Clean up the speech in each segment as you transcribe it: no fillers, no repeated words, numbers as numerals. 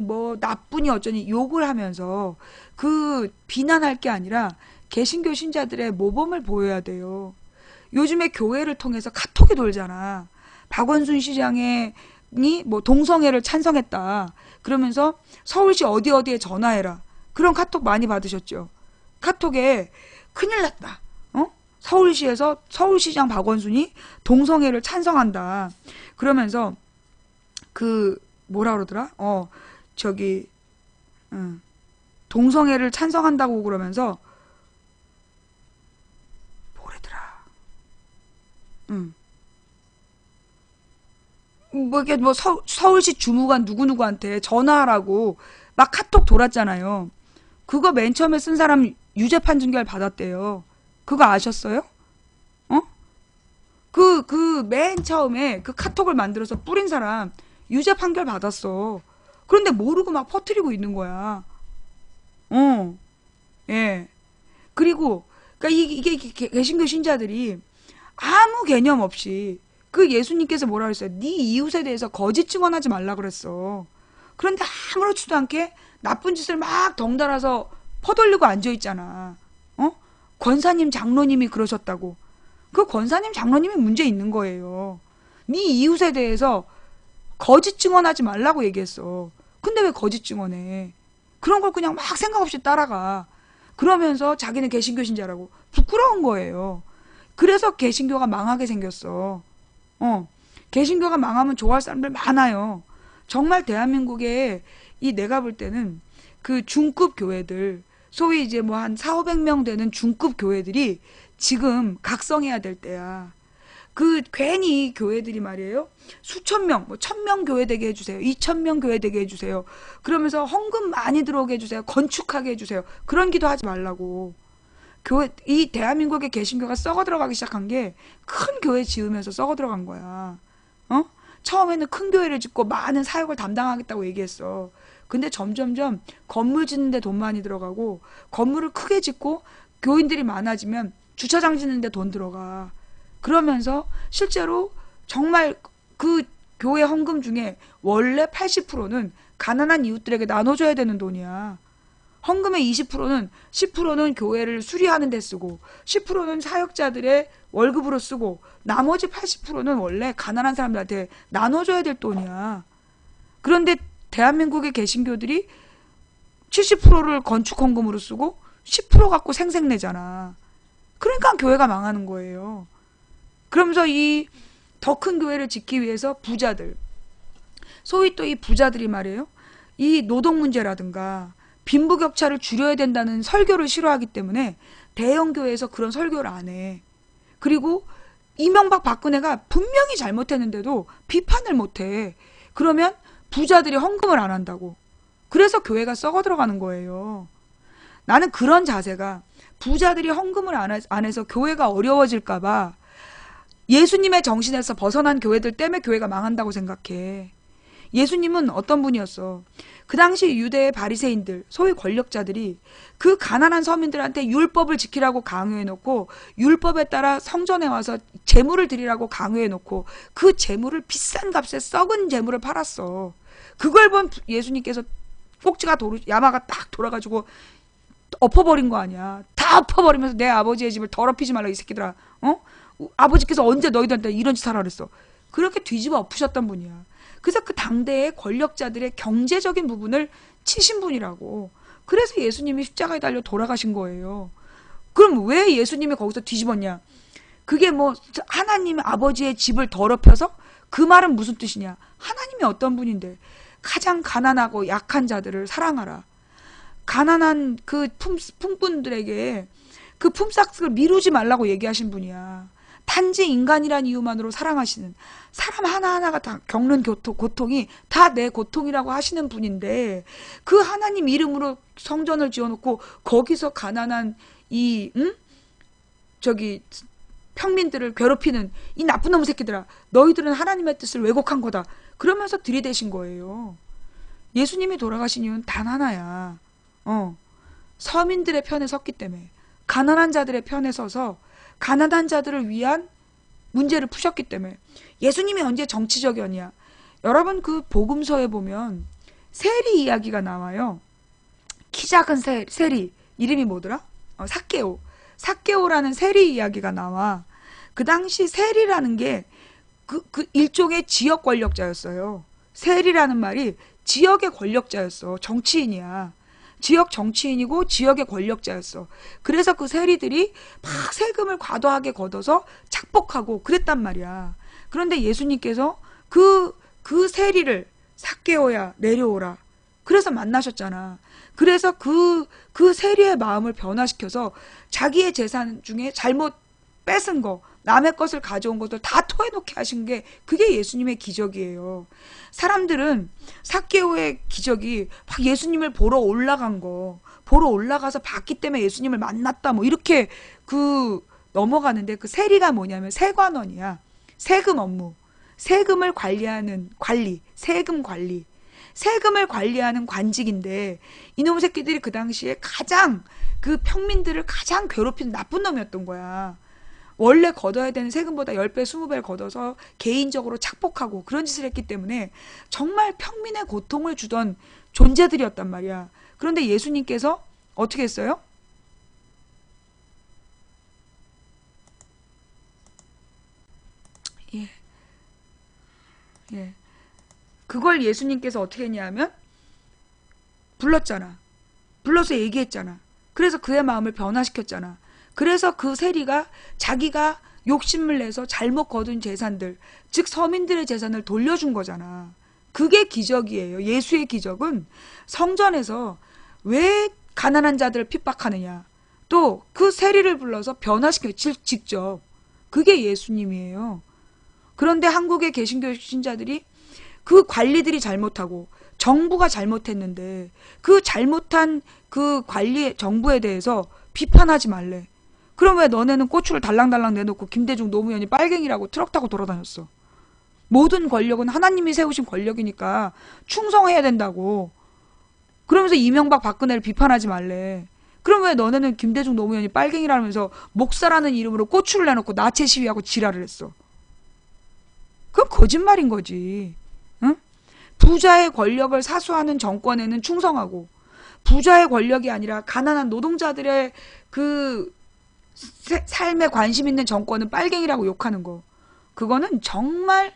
뭐 나쁘니 어쩌니 욕을 하면서 그 비난할 게 아니라 개신교 신자들의 모범을 보여야 돼요. 요즘에 교회를 통해서 카톡이 돌잖아. 박원순 시장이 뭐 동성애를 찬성했다. 그러면서 서울시 어디 어디에 전화해라. 그런 카톡 많이 받으셨죠. 카톡에 큰일 났다. 어? 서울시에서 서울시장 박원순이 동성애를 찬성한다. 그러면서 그 뭐라 그러더라? 저기 응, 동성애를 찬성한다고 그러면서 뭐래더라? 응. 뭐 이게 뭐 서울시 주무관 누구누구한테 전화하라고 막 카톡 돌았잖아요. 그거 맨 처음에 쓴 사람 유죄 판결 받았대요. 그거 아셨어요? 어? 맨 처음에 그 카톡을 만들어서 뿌린 사람 유죄 판결 받았어. 그런데 모르고 막 퍼뜨리고 있는 거야. 어, 예. 그리고, 그러니까 이게 개신교 신자들이 아무 개념 없이 그 예수님께서 뭐라 그랬어요? 네 이웃에 대해서 거짓 증언하지 말라 그랬어. 그런데 아무렇지도 않게 나쁜 짓을 막 덩달아서 퍼돌리고 앉아 있잖아. 어? 권사님, 장로님이 그러셨다고. 그 권사님, 장로님이 문제 있는 거예요. 네 이웃에 대해서 거짓 증언하지 말라고 얘기했어. 근데 왜 거짓 증언해? 그런 걸 그냥 막 생각 없이 따라가. 그러면서 자기는 개신교 신자라고 부끄러운 거예요. 그래서 개신교가 망하게 생겼어. 어. 개신교가 망하면 좋아할 사람들 많아요. 정말 대한민국에 이 내가 볼 때는 그 중급 교회들, 소위 이제 뭐 한 4, 500명 되는 중급 교회들이 지금 각성해야 될 때야. 그 괜히 교회들이 말이에요. 수천 명, 뭐 1,000명 교회 되게 해주세요. 2,000명 교회 되게 해주세요. 그러면서 헌금 많이 들어오게 해주세요. 건축하게 해주세요. 그런 기도 하지 말라고. 이 대한민국의 개신교가 썩어 들어가기 시작한 게 큰 교회 지으면서 썩어 들어간 거야. 어? 처음에는 큰 교회를 짓고 많은 사역을 담당하겠다고 얘기했어. 근데 점점점 건물 짓는데 돈 많이 들어가고 건물을 크게 짓고 교인들이 많아지면 주차장 짓는데 돈 들어가. 그러면서 실제로 정말 그 교회 헌금 중에 원래 80%는 가난한 이웃들에게 나눠줘야 되는 돈이야. 헌금의 20%는 10%는 교회를 수리하는 데 쓰고 10%는 사역자들의 월급으로 쓰고 나머지 80%는 원래 가난한 사람들한테 나눠줘야 될 돈이야. 그런데 대한민국의 개신교들이 70%를 건축 헌금으로 쓰고 10% 갖고 생색내잖아. 그러니까 교회가 망하는 거예요. 그러면서 이 더 큰 교회를 짓기 위해서 부자들, 소위 또 이 부자들이 말이에요. 이 노동 문제라든가 빈부격차를 줄여야 된다는 설교를 싫어하기 때문에 대형 교회에서 그런 설교를 안 해. 그리고 이명박 박근혜가 분명히 잘못했는데도 비판을 못 해. 그러면 부자들이 헌금을 안 한다고. 그래서 교회가 썩어 들어가는 거예요. 나는 그런 자세가 부자들이 헌금을 안 해서 교회가 어려워질까봐 예수님의 정신에서 벗어난 교회들 때문에 교회가 망한다고 생각해. 예수님은 어떤 분이었어? 그 당시 유대의 바리새인들, 소위 권력자들이 그 가난한 서민들한테 율법을 지키라고 강요해놓고 율법에 따라 성전에 와서 제물을 드리라고 강요해놓고 그 제물을 비싼 값에 썩은 제물을 팔았어. 그걸 본 예수님께서 야마가 딱 돌아가지고 엎어버린 거 아니야. 다 엎어버리면서 내 아버지의 집을 더럽히지 말라 이 새끼들아. 어? 아버지께서 언제 너희들한테 이런 짓 하라 그랬어. 그렇게 뒤집어 엎으셨던 분이야. 그래서 그 당대의 권력자들의 경제적인 부분을 치신 분이라고. 그래서 예수님이 십자가에 달려 돌아가신 거예요. 그럼 왜 예수님이 거기서 뒤집었냐? 그게 뭐 하나님 아버지의 집을 더럽혀서? 그 말은 무슨 뜻이냐? 하나님이 어떤 분인데 가장 가난하고 약한 자들을 사랑하라. 가난한 그 품꾼들에게 그 품삯을 미루지 말라고 얘기하신 분이야. 단지 인간이란 이유만으로 사랑하시는 사람 하나하나가 다 겪는 고통이 다 내 고통이라고 하시는 분인데 그 하나님 이름으로 성전을 지어놓고 거기서 가난한 이 저기 평민들을 괴롭히는 이 나쁜 놈의 새끼들아, 너희들은 하나님의 뜻을 왜곡한 거다. 그러면서 들이대신 거예요. 예수님이 돌아가신 이유는 단 하나야. 서민들의 편에 섰기 때문에, 가난한 자들의 편에 서서 가난한 자들을 위한 문제를 푸셨기 때문에. 예수님이 언제 정치적이었냐? 여러분 그 복음서에 보면 세리 이야기가 나와요. 키 작은 세리. 이름이 뭐더라? 삭개오. 삭개오라는 세리 이야기가 나와. 그 당시 세리라는 게 그 일종의 지역 권력자였어요. 세리라는 말이 지역의 권력자였어. 정치인이야. 지역 정치인이고 지역의 권력자였어. 그래서 그 세리들이 막 세금을 과도하게 걷어서 착복하고 그랬단 말이야. 그런데 예수님께서 그 세리를 삭개오야 내려오라. 그래서 만나셨잖아. 그래서 그 세리의 마음을 변화시켜서 자기의 재산 중에 잘못 뺏은 거, 남의 것을 가져온 것들 다 토해놓게 하신 게 그게 예수님의 기적이에요. 사람들은 삭개오의 기적이 막 예수님을 보러 올라간 거, 보러 올라가서 봤기 때문에 예수님을 만났다 뭐 이렇게 넘어가는데 그 세리가 뭐냐면 세관원이야. 세금 업무. 세금을 관리하는 관리, 세금 관리. 세금을 관리하는 관직인데 이놈 새끼들이 그 당시에 가장 그 평민들을 가장 괴롭히는 나쁜 놈이었던 거야. 원래 걷어야 되는 세금보다 10배, 20배를 걷어서 개인적으로 착복하고 그런 짓을 했기 때문에 정말 평민의 고통을 주던 존재들이었단 말이야. 그런데 예수님께서 어떻게 했어요? 예, 예. 그걸 예수님께서 어떻게 했냐면 불렀잖아. 불러서 얘기했잖아. 그래서 그의 마음을 변화시켰잖아. 그래서 그 세리가 자기가 욕심을 내서 잘못 거둔 재산들, 즉 서민들의 재산을 돌려준 거잖아. 그게 기적이에요. 예수의 기적은 성전에서 왜 가난한 자들을 핍박하느냐. 또 그 세리를 불러서 변화시켜 직접. 그게 예수님이에요. 그런데 한국의 개신교 신자들이 그 관리들이 잘못하고 정부가 잘못했는데 그 잘못한 그 관리 정부에 대해서 비판하지 말래. 그럼 왜 너네는 고추를 달랑달랑 내놓고 김대중 노무현이 빨갱이라고 트럭 타고 돌아다녔어? 모든 권력은 하나님이 세우신 권력이니까 충성해야 된다고. 그러면서 이명박 박근혜를 비판하지 말래. 그럼 왜 너네는 김대중 노무현이 빨갱이라면서 목사라는 이름으로 고추를 내놓고 나체 시위하고 지랄을 했어? 그건 거짓말인 거지. 응? 부자의 권력을 사수하는 정권에는 충성하고 부자의 권력이 아니라 가난한 노동자들의 그 삶에 관심 있는 정권은 빨갱이라고 욕하는 거. 그거는 정말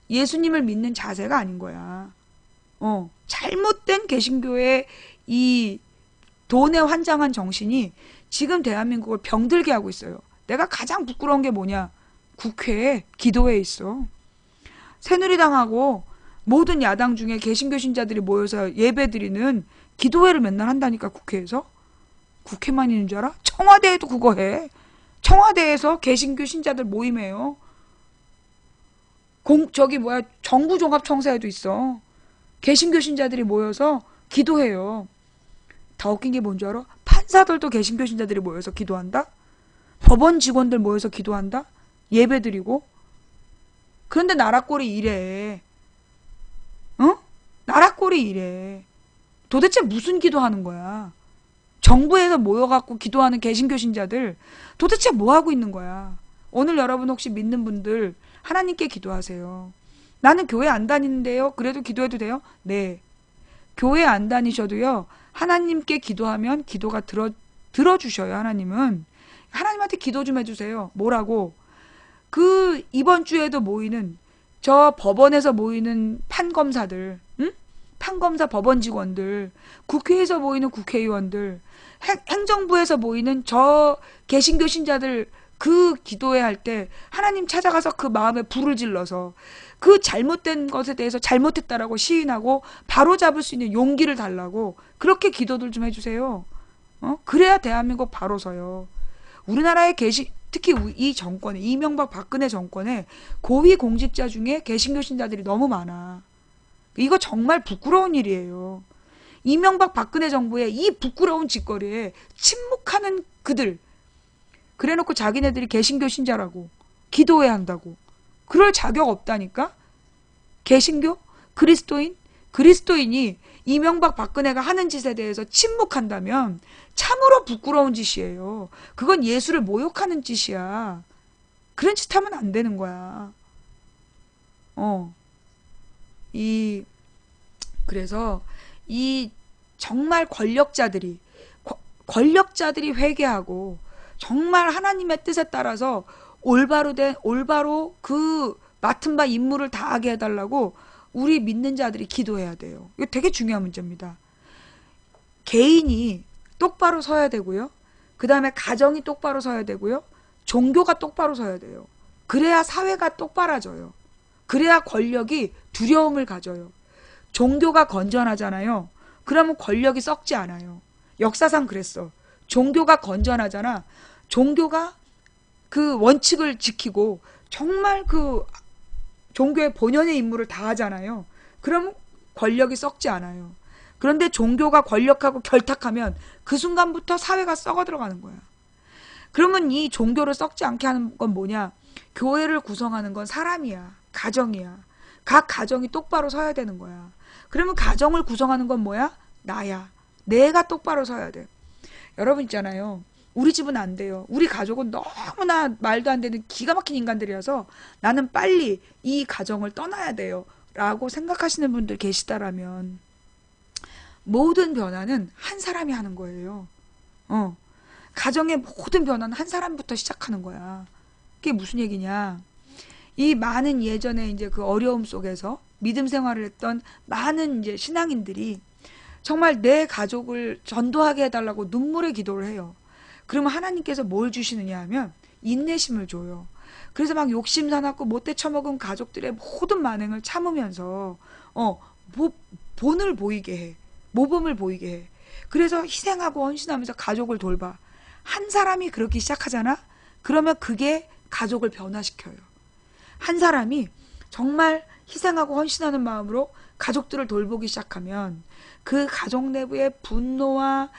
예수님을 믿는 자세가 아닌 거야. 잘못된 개신교의 이 돈에 환장한 정신이 지금 대한민국을 병들게 하고 있어요. 내가 가장 부끄러운 게 뭐냐? 국회에 기도회에 있어. 새누리당하고 모든 야당 중에 개신교 신자들이 모여서 예배드리는 기도회를 맨날 한다니까 국회에서. 국회만 있는 줄 알아? 청와대에도 그거 해. 청와대에서 개신교 신자들 모임해요. 정부종합청사에도 있어. 개신교 신자들이 모여서 기도해요. 더 웃긴 게 뭔지 알아? 판사들도 개신교 신자들이 모여서 기도한다? 법원 직원들 모여서 기도한다? 예배드리고? 그런데 나라 꼴이 이래. 나라 꼴이 이래. 도대체 무슨 기도하는 거야? 정부에서 모여갖고 기도하는 개신교 신자들 도대체 뭐 하고 있는 거야? 오늘 여러분 혹시 믿는 분들 하나님께 기도하세요. 나는 교회 안 다니는데요. 그래도 기도해도 돼요? 네. 교회 안 다니셔도요. 하나님께 기도하면 기도가 들어주셔요. 하나님은. 하나님한테 기도 좀 해주세요. 뭐라고? 그 이번 주에도 모이는 저 법원에서 모이는 판검사들, 응? 판검사 법원 직원들, 국회에서 모이는 국회의원들, 행정부에서 모이는 저 개신교 신자들 그 기도회 할 때 하나님 찾아가서 그 마음에 불을 질러서 그 잘못된 것에 대해서 잘못했다라고 시인하고 바로 잡을 수 있는 용기를 달라고 그렇게 기도들 좀 해주세요. 그래야 대한민국 바로 서요. 우리나라의 특히 이 정권에 이명박 박근혜 정권에 고위 공직자 중에 개신교 신자들이 너무 많아. 이거 정말 부끄러운 일이에요. 이명박 박근혜 정부의 이 부끄러운 짓거리에 침묵하는 그들. 그래놓고 자기네들이 개신교 신자라고 기도해야 한다고. 그럴 자격 없다니까. 개신교? 그리스도인이 이명박 박근혜가 하는 짓에 대해서 침묵한다면 참으로 부끄러운 짓이에요. 그건 예수를 모욕하는 짓이야. 그런 짓 하면 안 되는 거야. 그래서 이 정말 권력자들이 회개하고 정말 하나님의 뜻에 따라서 올바로 그 맡은 바 임무를 다하게 해달라고 우리 믿는 자들이 기도해야 돼요. 이거 되게 중요한 문제입니다. 개인이 똑바로 서야 되고요. 그 다음에 가정이 똑바로 서야 되고요. 종교가 똑바로 서야 돼요. 그래야 사회가 똑바라져요. 그래야 권력이 두려움을 가져요. 종교가 건전하잖아요. 그러면 권력이 썩지 않아요. 역사상 그랬어. 종교가 건전하잖아. 종교가 그 원칙을 지키고 정말 그 종교의 본연의 임무를 다하잖아요. 그럼 권력이 썩지 않아요. 그런데 종교가 권력하고 결탁하면 그 순간부터 사회가 썩어 들어가는 거야. 그러면 이 종교를 썩지 않게 하는 건 뭐냐? 교회를 구성하는 건 사람이야. 가정이야. 각 가정이 똑바로 서야 되는 거야. 그러면 가정을 구성하는 건 뭐야? 나야. 내가 똑바로 서야 돼. 여러분 있잖아요. 우리 집은 안 돼요. 우리 가족은 너무나 말도 안 되는 기가 막힌 인간들이어서 나는 빨리 이 가정을 떠나야 돼요. 라고 생각하시는 분들 계시다라면 모든 변화는 한 사람이 하는 거예요. 가정의 모든 변화는 한 사람부터 시작하는 거야. 그게 무슨 얘기냐? 이 많은 예전에 이제 그 어려움 속에서 믿음 생활을 했던 많은 이제 신앙인들이 정말 내 가족을 전도하게 해달라고 눈물의 기도를 해요. 그러면 하나님께서 뭘 주시느냐 하면 인내심을 줘요. 그래서 막 욕심 사납고 못돼 처먹은 가족들의 모든 만행을 참으면서 본을 보이게 해. 모범을 보이게 해. 그래서 희생하고 헌신하면서 가족을 돌봐. 한 사람이 그렇게 시작하잖아? 그러면 그게 가족을 변화시켜요. 한 사람이 정말 희생하고 헌신하는 마음으로 가족들을 돌보기 시작하면 그 가족 내부의 분노와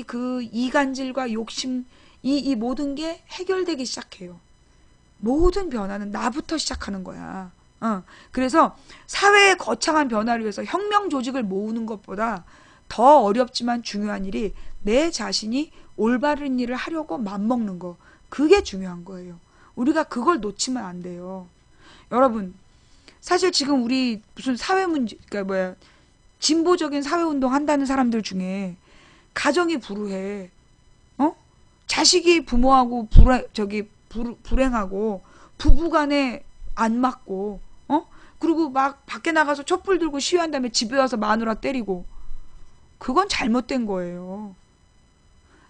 그 이간질과 욕심, 이 모든 게 해결되기 시작해요. 모든 변화는 나부터 시작하는 거야. 그래서 사회의 거창한 변화를 위해서 혁명 조직을 모으는 것보다 더 어렵지만 중요한 일이 내 자신이 올바른 일을 하려고 맘먹는 거. 그게 중요한 거예요. 우리가 그걸 놓치면 안 돼요. 여러분, 사실 지금 우리 무슨 사회 문제, 그러니까 진보적인 사회운동 한다는 사람들 중에 가정이 불우해. 자식이 부모하고 불행하고 부부간에 안 맞고, 그리고 막 밖에 나가서 촛불 들고 시위한 다음에 집에 와서 마누라 때리고. 그건 잘못된 거예요.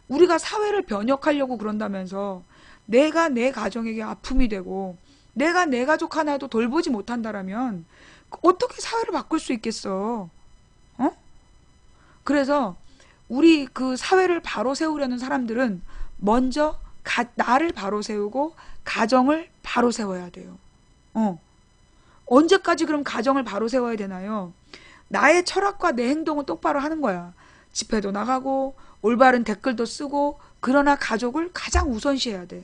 우리가 사회를 변혁하려고 그런다면서 내가 내 가정에게 아픔이 되고 내가 내 가족 하나도 돌보지 못한다라면 어떻게 사회를 바꿀 수 있겠어? 그래서 우리 그 사회를 바로 세우려는 사람들은 먼저 나를 바로 세우고 가정을 바로 세워야 돼요. 언제까지 그럼 가정을 바로 세워야 되나요? 나의 철학과 내 행동은 똑바로 하는 거야. 집회도 나가고 올바른 댓글도 쓰고 그러나 가족을 가장 우선시해야 돼.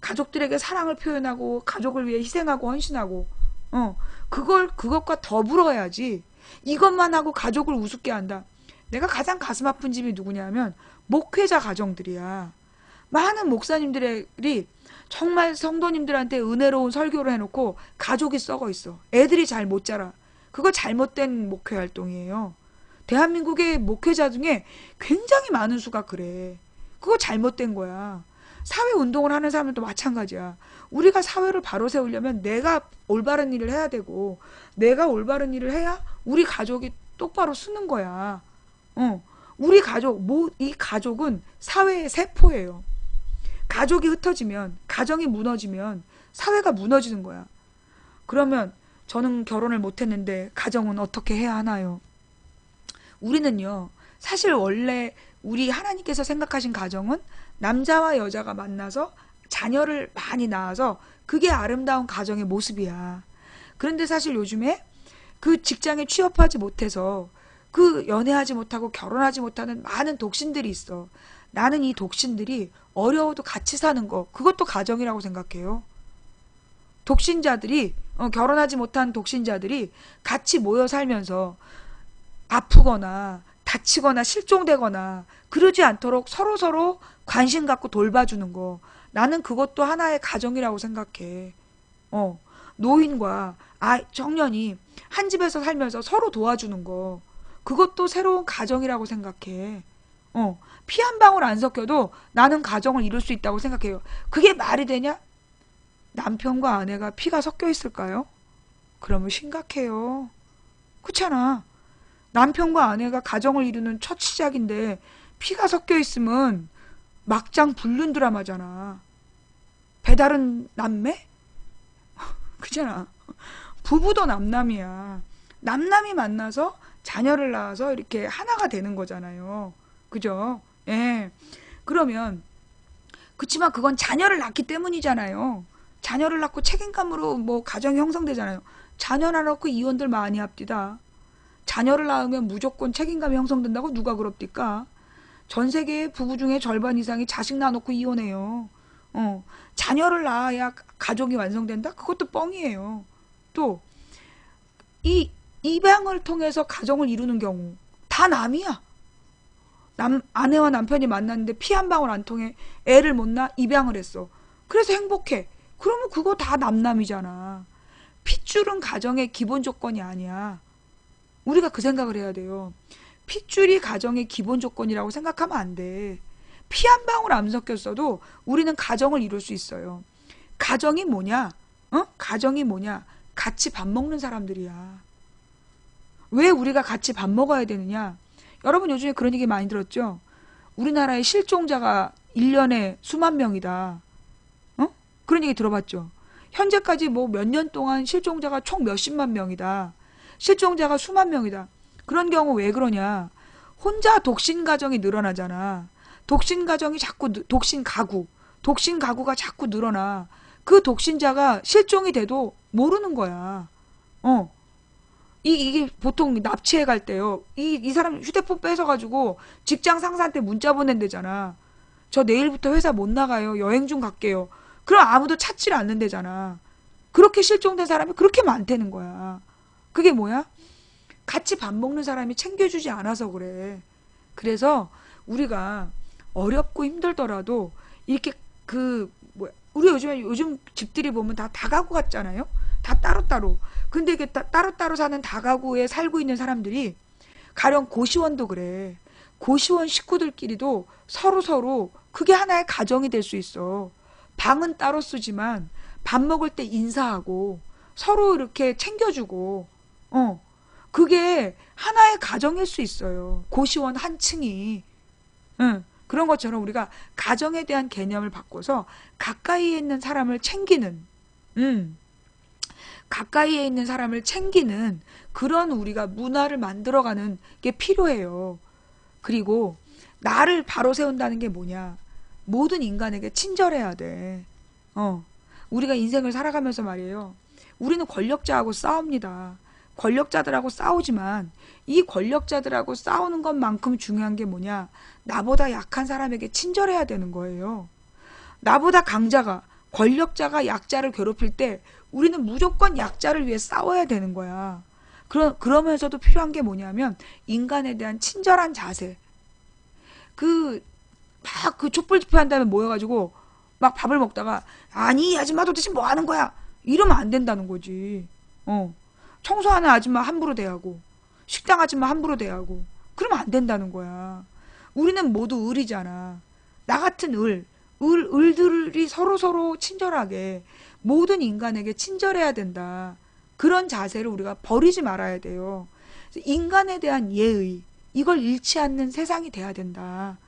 가족들에게 사랑을 표현하고 가족을 위해 희생하고 헌신하고 그것과 더불어야지. 이것만 하고 가족을 우습게 한다. 내가 가장 가슴 아픈 집이 누구냐면 목회자 가정들이야. 많은 목사님들이 정말 성도님들한테 은혜로운 설교를 해놓고 가족이 썩어 있어. 애들이 잘 못 자라. 그거 잘못된 목회 활동이에요. 대한민국의 목회자 중에 굉장히 많은 수가 그래. 그거 잘못된 거야. 사회운동을 하는 사람들도 마찬가지야. 우리가 사회를 바로 세우려면 내가 올바른 일을 해야 되고 내가 올바른 일을 해야 우리 가족이 똑바로 쓰는 거야. 우리 가족, 이 가족은 사회의 세포예요. 가족이 흩어지면, 가정이 무너지면 사회가 무너지는 거야. 그러면 저는 결혼을 못했는데 가정은 어떻게 해야 하나요? 우리는요, 사실 원래 우리 하나님께서 생각하신 가정은 남자와 여자가 만나서 자녀를 많이 낳아서 그게 아름다운 가정의 모습이야. 그런데 사실 요즘에 그 직장에 취업하지 못해서 그 연애하지 못하고 결혼하지 못하는 많은 독신들이 있어. 나는 이 독신들이 어려워도 같이 사는 거, 그것도 가정이라고 생각해요. 독신자들이, 결혼하지 못한 독신자들이 같이 모여 살면서 아프거나 다치거나 실종되거나 그러지 않도록 서로서로 관심 갖고 돌봐주는 거. 나는 그것도 하나의 가정이라고 생각해. 노인과 청년이 한 집에서 살면서 서로 도와주는 거. 그것도 새로운 가정이라고 생각해. 피 한 방울 안 섞여도 나는 가정을 이룰 수 있다고 생각해요. 그게 말이 되냐? 남편과 아내가 피가 섞여 있을까요? 그러면 심각해요. 그렇잖아. 남편과 아내가 가정을 이루는 첫 시작인데 피가 섞여 있으면 막장 불륜 드라마잖아. 배다른 남매? 그잖아. 부부도 남남이야. 남남이 만나서 자녀를 낳아서 이렇게 하나가 되는 거잖아요. 그죠? 예. 그러면 그치만 그건 자녀를 낳기 때문이잖아요. 자녀를 낳고 책임감으로 뭐 가정이 형성되잖아요. 자녀 낳고 이혼들 많이 합디다. 자녀를 낳으면 무조건 책임감이 형성된다고 누가 그럽니까? 전 세계의 부부 중에 절반 이상이 자식 낳아놓고 이혼해요. 자녀를 낳아야 가족이 완성된다? 그것도 뻥이에요. 또, 입양을 통해서 가정을 이루는 경우, 다 남이야. 아내와 남편이 만났는데 피 한 방울 안 통해 애를 못 낳아 입양을 했어. 그래서 행복해. 그러면 그거 다 남남이잖아. 핏줄은 가정의 기본 조건이 아니야. 우리가 그 생각을 해야 돼요. 핏줄이 가정의 기본 조건이라고 생각하면 안 돼. 피 한 방울 안 섞였어도 우리는 가정을 이룰 수 있어요. 가정이 뭐냐? 가정이 뭐냐? 같이 밥 먹는 사람들이야. 왜 우리가 같이 밥 먹어야 되느냐? 여러분 요즘에 그런 얘기 많이 들었죠? 우리나라의 실종자가 1년에 수만 명이다. 그런 얘기 들어봤죠? 현재까지 뭐 몇 년 동안 실종자가 총 몇십만 명이다. 실종자가 수만 명이다. 그런 경우 왜 그러냐? 혼자 독신 가정이 늘어나잖아. 독신 가정이 자꾸 독신 가구가 자꾸 늘어나. 그 독신자가 실종이 돼도 모르는 거야. 이게 보통 납치해 갈 때요. 이 사람 휴대폰 뺏어가지고 직장 상사한테 문자 보낸대잖아. 저 내일부터 회사 못 나가요. 여행 좀 갈게요. 그럼 아무도 찾지를 않는대잖아. 그렇게 실종된 사람이 그렇게 많다는 거야. 그게 뭐야? 같이 밥 먹는 사람이 챙겨주지 않아서 그래. 그래서 우리가 어렵고 힘들더라도 이렇게 우리 요즘 집들이 보면 다 다가구 같잖아요. 다 따로따로. 근데 이게 따로따로 사는 다가구에 살고 있는 사람들이 가령 고시원도 그래. 고시원 식구들끼리도 서로 그게 하나의 가정이 될 수 있어. 방은 따로 쓰지만 밥 먹을 때 인사하고 서로 이렇게 챙겨주고 그게 하나의 가정일 수 있어요. 고시원 한 층이. 그런 것처럼 우리가 가정에 대한 개념을 바꿔서 가까이에 있는 사람을 챙기는 가까이에 있는 사람을 챙기는 그런 우리가 문화를 만들어가는 게 필요해요. 그리고 나를 바로 세운다는 게 뭐냐? 모든 인간에게 친절해야 돼. 우리가 인생을 살아가면서 말이에요. 우리는 권력자하고 싸웁니다. 권력자들하고 싸우지만 이 권력자들하고 싸우는 것만큼 중요한 게 뭐냐? 나보다 약한 사람에게 친절해야 되는 거예요. 나보다 강자가, 권력자가 약자를 괴롭힐 때 우리는 무조건 약자를 위해 싸워야 되는 거야. 그러면서도 필요한 게 뭐냐면 인간에 대한 친절한 자세. 막 촛불 집회한 다음에 모여가지고 막 밥을 먹다가 아니 이 아줌마 도대체 뭐 하는 거야? 이러면 안 된다는 거지. 청소하는 아줌마 함부로 대하고 식당 아줌마 함부로 대하고 그러면 안 된다는 거야. 우리는 모두 을이잖아. 나 같은 을들이 서로 친절하게 모든 인간에게 친절해야 된다. 그런 자세를 우리가 버리지 말아야 돼요. 인간에 대한 예의 이걸 잃지 않는 세상이 돼야 된다.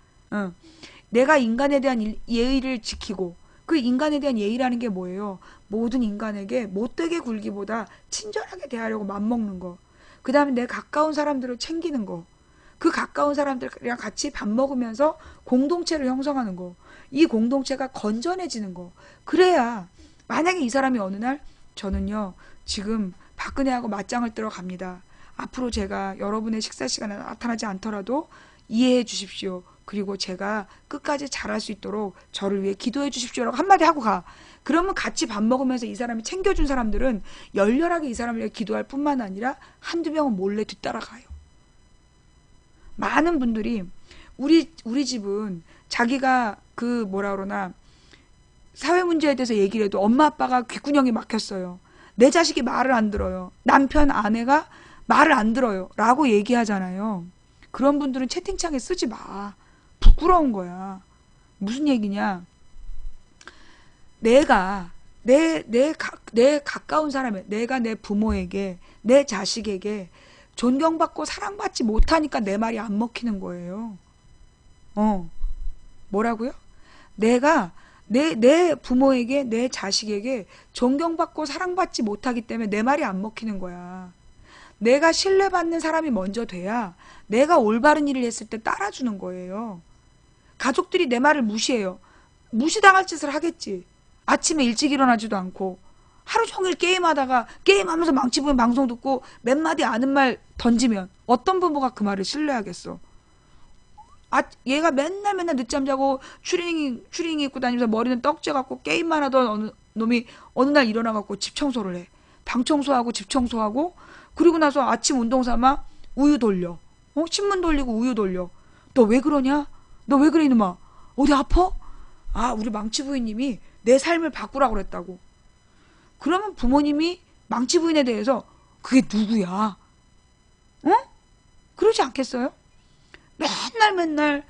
내가 인간에 대한 예의를 지키고 그 인간에 대한 예의라는 게 뭐예요? 모든 인간에게 못되게 굴기보다 친절하게 대하려고 맘먹는 거. 그 다음에 내 가까운 사람들을 챙기는 거. 그 가까운 사람들이랑 같이 밥 먹으면서 공동체를 형성하는 거. 이 공동체가 건전해지는 거. 그래야 만약에 이 사람이 어느 날 저는요 지금 박근혜하고 맞짱을 뜨러 갑니다. 앞으로 제가 여러분의 식사 시간에 나타나지 않더라도 이해해 주십시오. 그리고 제가 끝까지 잘할 수 있도록 저를 위해 기도해 주십시오라고 한마디 하고 가. 그러면 같이 밥 먹으면서 이 사람이 챙겨준 사람들은 열렬하게 이 사람을 위해 기도할 뿐만 아니라 한두 명은 몰래 뒤따라가요. 많은 분들이 우리 집은 자기가 사회 문제에 대해서 얘기를 해도 엄마 아빠가 귓구녕이 막혔어요. 내 자식이 말을 안 들어요. 남편 아내가 말을 안 들어요. 라고 얘기하잖아요. 그런 분들은 채팅창에 쓰지 마. 부끄러운 거야. 무슨 얘기냐? 내가 내 가까운 사람에, 내가 내 부모에게, 내 자식에게 존경받고 사랑받지 못하니까 내 말이 안 먹히는 거예요. 뭐라고요? 내가 내 부모에게, 내 자식에게 존경받고 사랑받지 못하기 때문에 내 말이 안 먹히는 거야. 내가 신뢰받는 사람이 먼저 돼야 내가 올바른 일을 했을 때 따라주는 거예요. 가족들이 내 말을 무시해요. 무시당할 짓을 하겠지. 아침에 일찍 일어나지도 않고 하루 종일 게임하면서 망치 보는 방송 듣고 몇 마디 아는 말 던지면 어떤 부모가 그 말을 신뢰하겠어? 얘가 맨날 늦잠 자고 추리닝 입고 다니면서 머리는 떡재 갖고 게임만 하던 어느 놈이 어느 날 일어나 갖고 집 청소를 해. 방 청소하고 집 청소하고 그리고 나서 아침 운동 삼아 우유 돌려. 신문 돌리고 우유 돌려. 너 왜 그러냐? 너 왜 그래 이놈아? 어디 아파? 우리 망치 부인님이 내 삶을 바꾸라고 그랬다고. 그러면 부모님이 망치 부인에 대해서 그게 누구야? 그러지 않겠어요? 맨날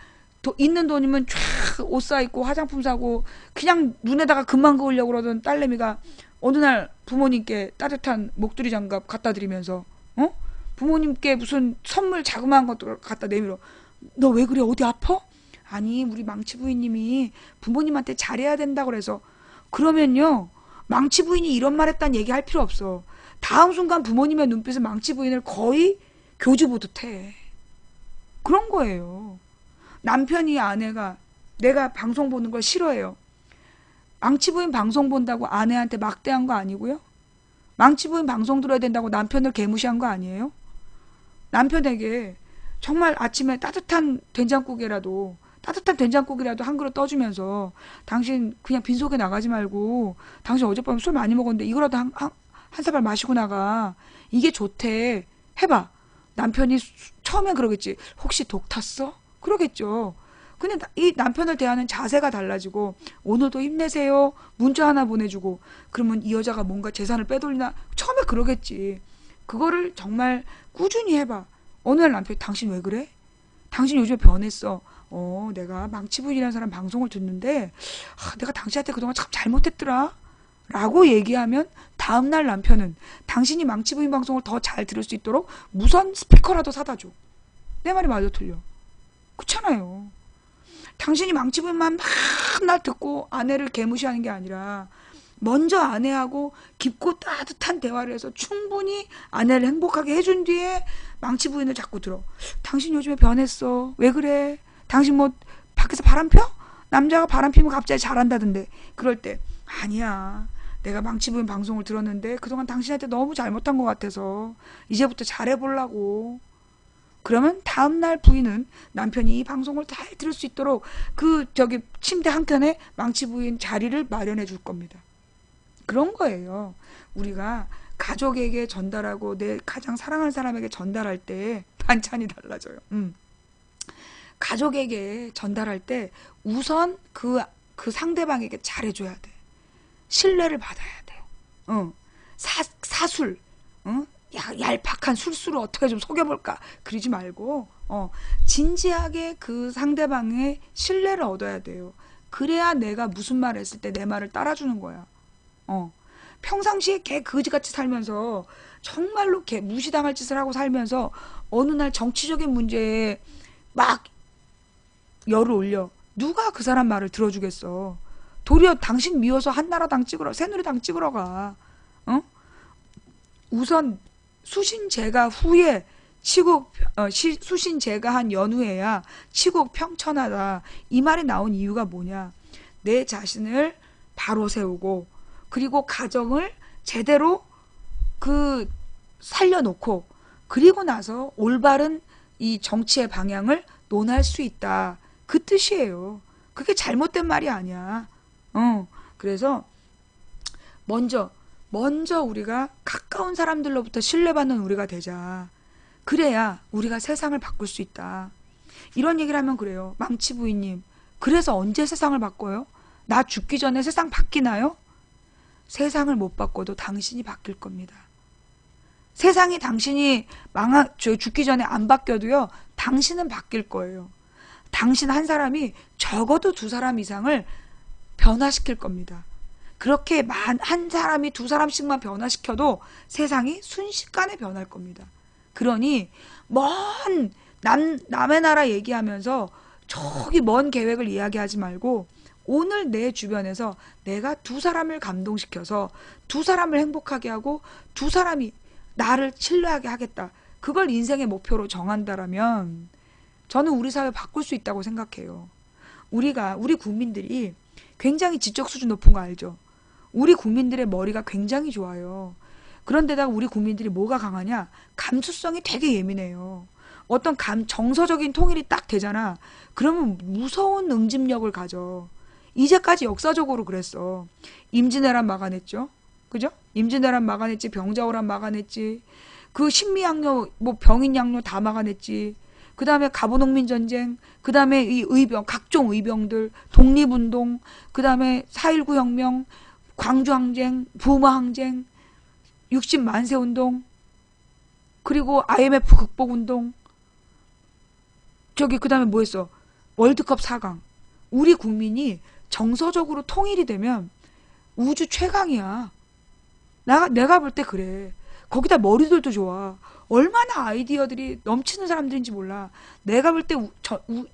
있는 돈이면 쫙 옷 사입고 화장품 사고 그냥 눈에다가 금방 그으려고 그러던 딸내미가 어느 날 부모님께 따뜻한 목도리 장갑 갖다 드리면서 부모님께 무슨 선물 자그마한 것도 갖다 내밀어. 너 왜 그래? 어디 아파? 아니 우리 망치 부인님이 부모님한테 잘해야 된다고 그래서. 그러면요 망치 부인이 이런 말 했다는 얘기 할 필요 없어. 다음 순간 부모님의 눈빛은 망치 부인을 거의 교주 보듯 해. 그런 거예요. 남편이 아내가 내가 방송 보는 걸 싫어해요. 망치 부인 방송 본다고 아내한테 막대한 거 아니고요. 망치 부인 방송 들어야 된다고 남편을 개무시한 거 아니에요. 남편에게 정말 아침에 따뜻한 된장국이라도 한 그릇 떠주면서 당신 그냥 빈속에 나가지 말고 당신 어젯밤에 술 많이 먹었는데 이거라도 한 사발 마시고 나가. 이게 좋대. 해봐. 남편이 처음엔 그러겠지. 혹시 독 탔어? 그러겠죠. 근데 이 남편을 대하는 자세가 달라지고 오늘도 힘내세요. 문자 하나 보내주고 그러면 이 여자가 뭔가 재산을 빼돌리나 처음에 그러겠지. 그거를 정말 꾸준히 해봐. 어느 날 남편이 당신 왜 그래? 당신 요즘에 변했어. 내가 망치부인이라는 사람 방송을 듣는데 내가 당신한테 그동안 참 잘못했더라 라고 얘기하면 다음날 남편은 당신이 망치부인 방송을 더 잘 들을 수 있도록 무선 스피커라도 사다 줘. 내 말이 맞아 틀려? 그렇잖아요. 당신이 망치부인만 맨날 듣고 아내를 개무시하는 게 아니라 먼저 아내하고 깊고 따뜻한 대화를 해서 충분히 아내를 행복하게 해준 뒤에 망치 부인을 자꾸 들어. 당신 요즘에 변했어. 왜 그래? 당신 뭐 밖에서 바람 펴? 남자가 바람 피면 갑자기 잘한다던데. 그럴 때 아니야. 내가 망치 부인 방송을 들었는데 그동안 당신한테 너무 잘못한 것 같아서 이제부터 잘해보려고. 그러면 다음날 부인은 남편이 이 방송을 잘 들을 수 있도록 침대 한켠에 망치 부인 자리를 마련해 줄 겁니다. 그런 거예요. 우리가 가족에게 전달하고 내 가장 사랑하는 사람에게 전달할 때 반찬이 달라져요. 가족에게 전달할 때 우선 그 상대방에게 잘해줘야 돼. 신뢰를 받아야 돼요. 사술, 얄팍한 술수로 어떻게 좀 속여볼까 그러지 말고 진지하게 그 상대방의 신뢰를 얻어야 돼요. 그래야 내가 무슨 말을 했을 때 내 말을 따라주는 거야. 평상시에 개 거지같이 살면서 정말로 개 무시당할 짓을 하고 살면서 어느 날 정치적인 문제에 막 열을 올려. 누가 그 사람 말을 들어주겠어. 도리어 당신 미워서 한나라당 찍으러 새누리당 찍으러 가. 우선 수신제가 후에 수신제가 한 연후에야 치국 평천하다. 이 말이 나온 이유가 뭐냐. 내 자신을 바로 세우고 그리고 가정을 제대로 살려놓고 그리고 나서 올바른 이 정치의 방향을 논할 수 있다. 그 뜻이에요. 그게 잘못된 말이 아니야. 그래서 먼저 우리가 가까운 사람들로부터 신뢰받는 우리가 되자. 그래야 우리가 세상을 바꿀 수 있다. 이런 얘기를 하면 그래요. 망치 부인님, 그래서 언제 세상을 바꿔요? 나 죽기 전에 세상 바뀌나요? 세상을 못 바꿔도 당신이 바뀔 겁니다. 세상이 당신이 죽기 전에 안 바뀌어도요, 당신은 바뀔 거예요. 당신 한 사람이 적어도 두 사람 이상을 변화시킬 겁니다. 그렇게 한 사람이 두 사람씩만 변화시켜도 세상이 순식간에 변할 겁니다. 그러니 남의 나라 얘기하면서 저기 먼 계획을 이야기하지 말고 오늘 내 주변에서 내가 두 사람을 감동시켜서 두 사람을 행복하게 하고 두 사람이 나를 신뢰하게 하겠다. 그걸 인생의 목표로 정한다라면 저는 우리 사회 바꿀 수 있다고 생각해요. 우리 국민들이 굉장히 지적 수준 높은 거 알죠? 우리 국민들의 머리가 굉장히 좋아요. 그런데다가 우리 국민들이 뭐가 강하냐? 감수성이 되게 예민해요. 어떤 정서적인 통일이 딱 되잖아. 그러면 무서운 응집력을 가져. 이제까지 역사적으로 그랬어. 임진왜란 막아냈죠. 그죠? 임진왜란 막아냈지. 병자호란 막아냈지. 그 신미양요, 병인양요 다 막아냈지. 그 다음에 갑오농민전쟁, 그 다음에 이 의병, 각종 의병들, 독립운동, 그 다음에 4.19 혁명, 광주항쟁, 부마항쟁, 60만세운동, 그리고 IMF 극복운동, 그 다음에 뭐 했어? 월드컵 4강. 우리 국민이 정서적으로 통일이 되면 우주 최강이야. 내가 볼 때 그래. 거기다 머리들도 좋아. 얼마나 아이디어들이 넘치는 사람들인지 몰라. 내가 볼 때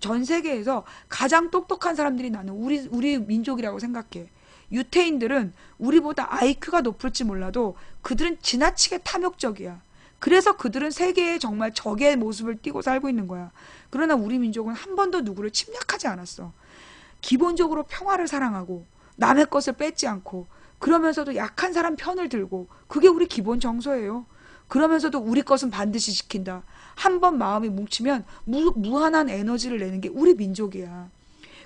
전 세계에서 가장 똑똑한 사람들이 나는 우리 민족이라고 생각해. 유태인들은 우리보다 IQ가 높을지 몰라도 그들은 지나치게 탐욕적이야. 그래서 그들은 세계에 정말 적의 모습을 띠고 살고 있는 거야. 그러나 우리 민족은 한 번도 누구를 침략하지 않았어. 기본적으로 평화를 사랑하고 남의 것을 뺏지 않고 그러면서도 약한 사람 편을 들고 그게 우리 기본 정서예요. 그러면서도 우리 것은 반드시 지킨다. 한 번 마음이 뭉치면 무한한 에너지를 내는 게 우리 민족이야.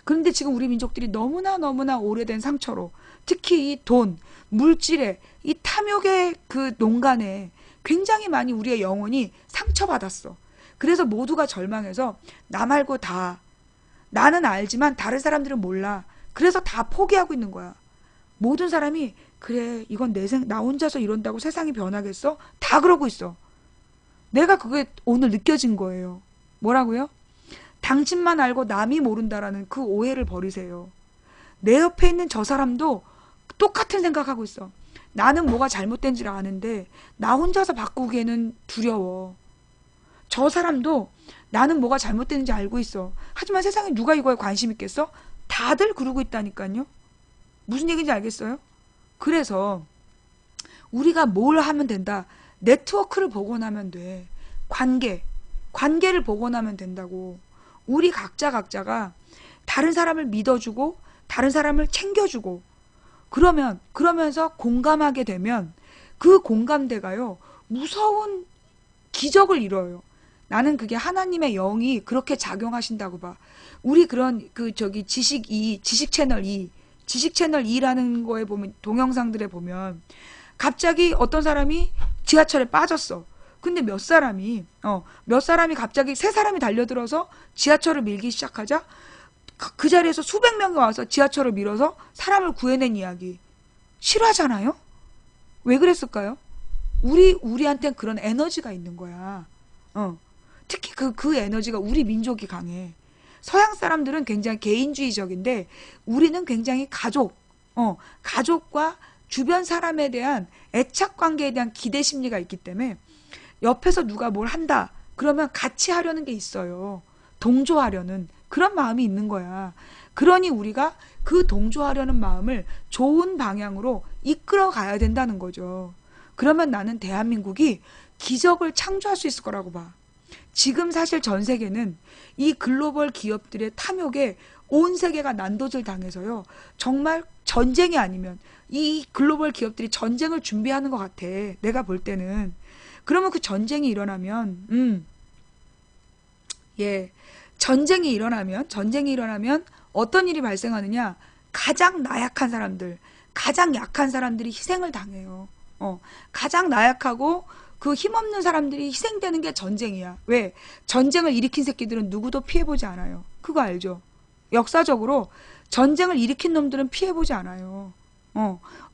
그런데 지금 우리 민족들이 너무나 오래된 상처로 특히 이 돈, 물질에 이 탐욕의 그 농간에 굉장히 많이 우리의 영혼이 상처받았어. 그래서 모두가 절망해서 나 말고 다. 나는 알지만 다른 사람들은 몰라. 그래서 다 포기하고 있는 거야. 모든 사람이 그래 이건 나 혼자서 이런다고 세상이 변하겠어? 다 그러고 있어. 내가 그게 오늘 느껴진 거예요. 뭐라고요? 당신만 알고 남이 모른다라는 그 오해를 버리세요. 내 옆에 있는 저 사람도 똑같은 생각하고 있어. 나는 뭐가 잘못된지를 아는데 나 혼자서 바꾸기에는 두려워. 저 사람도 나는 뭐가 잘못되는지 알고 있어. 하지만 세상에 누가 이거에 관심 있겠어? 다들 그러고 있다니까요. 무슨 얘기인지 알겠어요? 그래서 우리가 뭘 하면 된다. 네트워크를 복원하면 돼. 관계를 복원하면 된다고. 우리 각자가 다른 사람을 믿어주고 다른 사람을 챙겨주고 그러면서 공감하게 되면 그 공감대가요 무서운 기적을 이뤄요. 나는 그게 하나님의 영이 그렇게 작용하신다고 봐. 우리 그런 지식 채널 2라는 거에 보면 동영상들에 보면 갑자기 어떤 사람이 지하철에 빠졌어. 근데 몇 사람이 갑자기 세 사람이 달려들어서 지하철을 밀기 시작하자 그 자리에서 수백 명이 와서 지하철을 밀어서 사람을 구해낸 이야기. 싫어하잖아요? 왜 그랬을까요? 우리한텐 그런 에너지가 있는 거야. 특히 그 에너지가 우리 민족이 강해. 서양 사람들은 굉장히 개인주의적인데 우리는 굉장히 가족과 주변 사람에 대한 애착 관계에 대한 기대 심리가 있기 때문에 옆에서 누가 뭘 한다 그러면 같이 하려는 게 있어요. 동조하려는 그런 마음이 있는 거야. 그러니 우리가 그 동조하려는 마음을 좋은 방향으로 이끌어 가야 된다는 거죠. 그러면 나는 대한민국이 기적을 창조할 수 있을 거라고 봐. 지금 사실 전 세계는 이 글로벌 기업들의 탐욕에 온 세계가 난도질 당해서요. 정말 전쟁이 아니면 이 글로벌 기업들이 전쟁을 준비하는 것 같아. 내가 볼 때는. 그러면 그 전쟁이 일어나면 전쟁이 일어나면 어떤 일이 발생하느냐? 가장 나약한 사람들, 가장 약한 사람들이 희생을 당해요. 가장 나약하고 그 힘없는 사람들이 희생되는 게 전쟁이야. 왜? 전쟁을 일으킨 새끼들은 누구도 피해보지 않아요. 그거 알죠? 역사적으로 전쟁을 일으킨 놈들은 피해보지 않아요.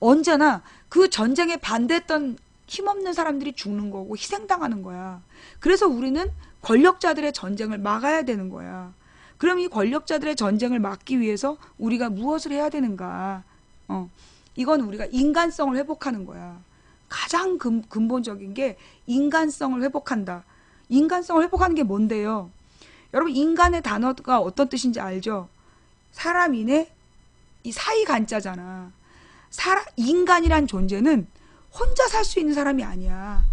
언제나 그 전쟁에 반대했던 힘없는 사람들이 죽는 거고 희생당하는 거야. 그래서 우리는 권력자들의 전쟁을 막아야 되는 거야. 그럼 이 권력자들의 전쟁을 막기 위해서 우리가 무엇을 해야 되는가? 이건 우리가 인간성을 회복하는 거야. 가장 근본적인 게 인간성을 회복한다. 인간성을 회복하는 게 뭔데요? 여러분, 인간의 단어가 어떤 뜻인지 알죠? 사람이네, 이 사이간자잖아. 인간이란 존재는 혼자 살 수 있는 사람이 아니야.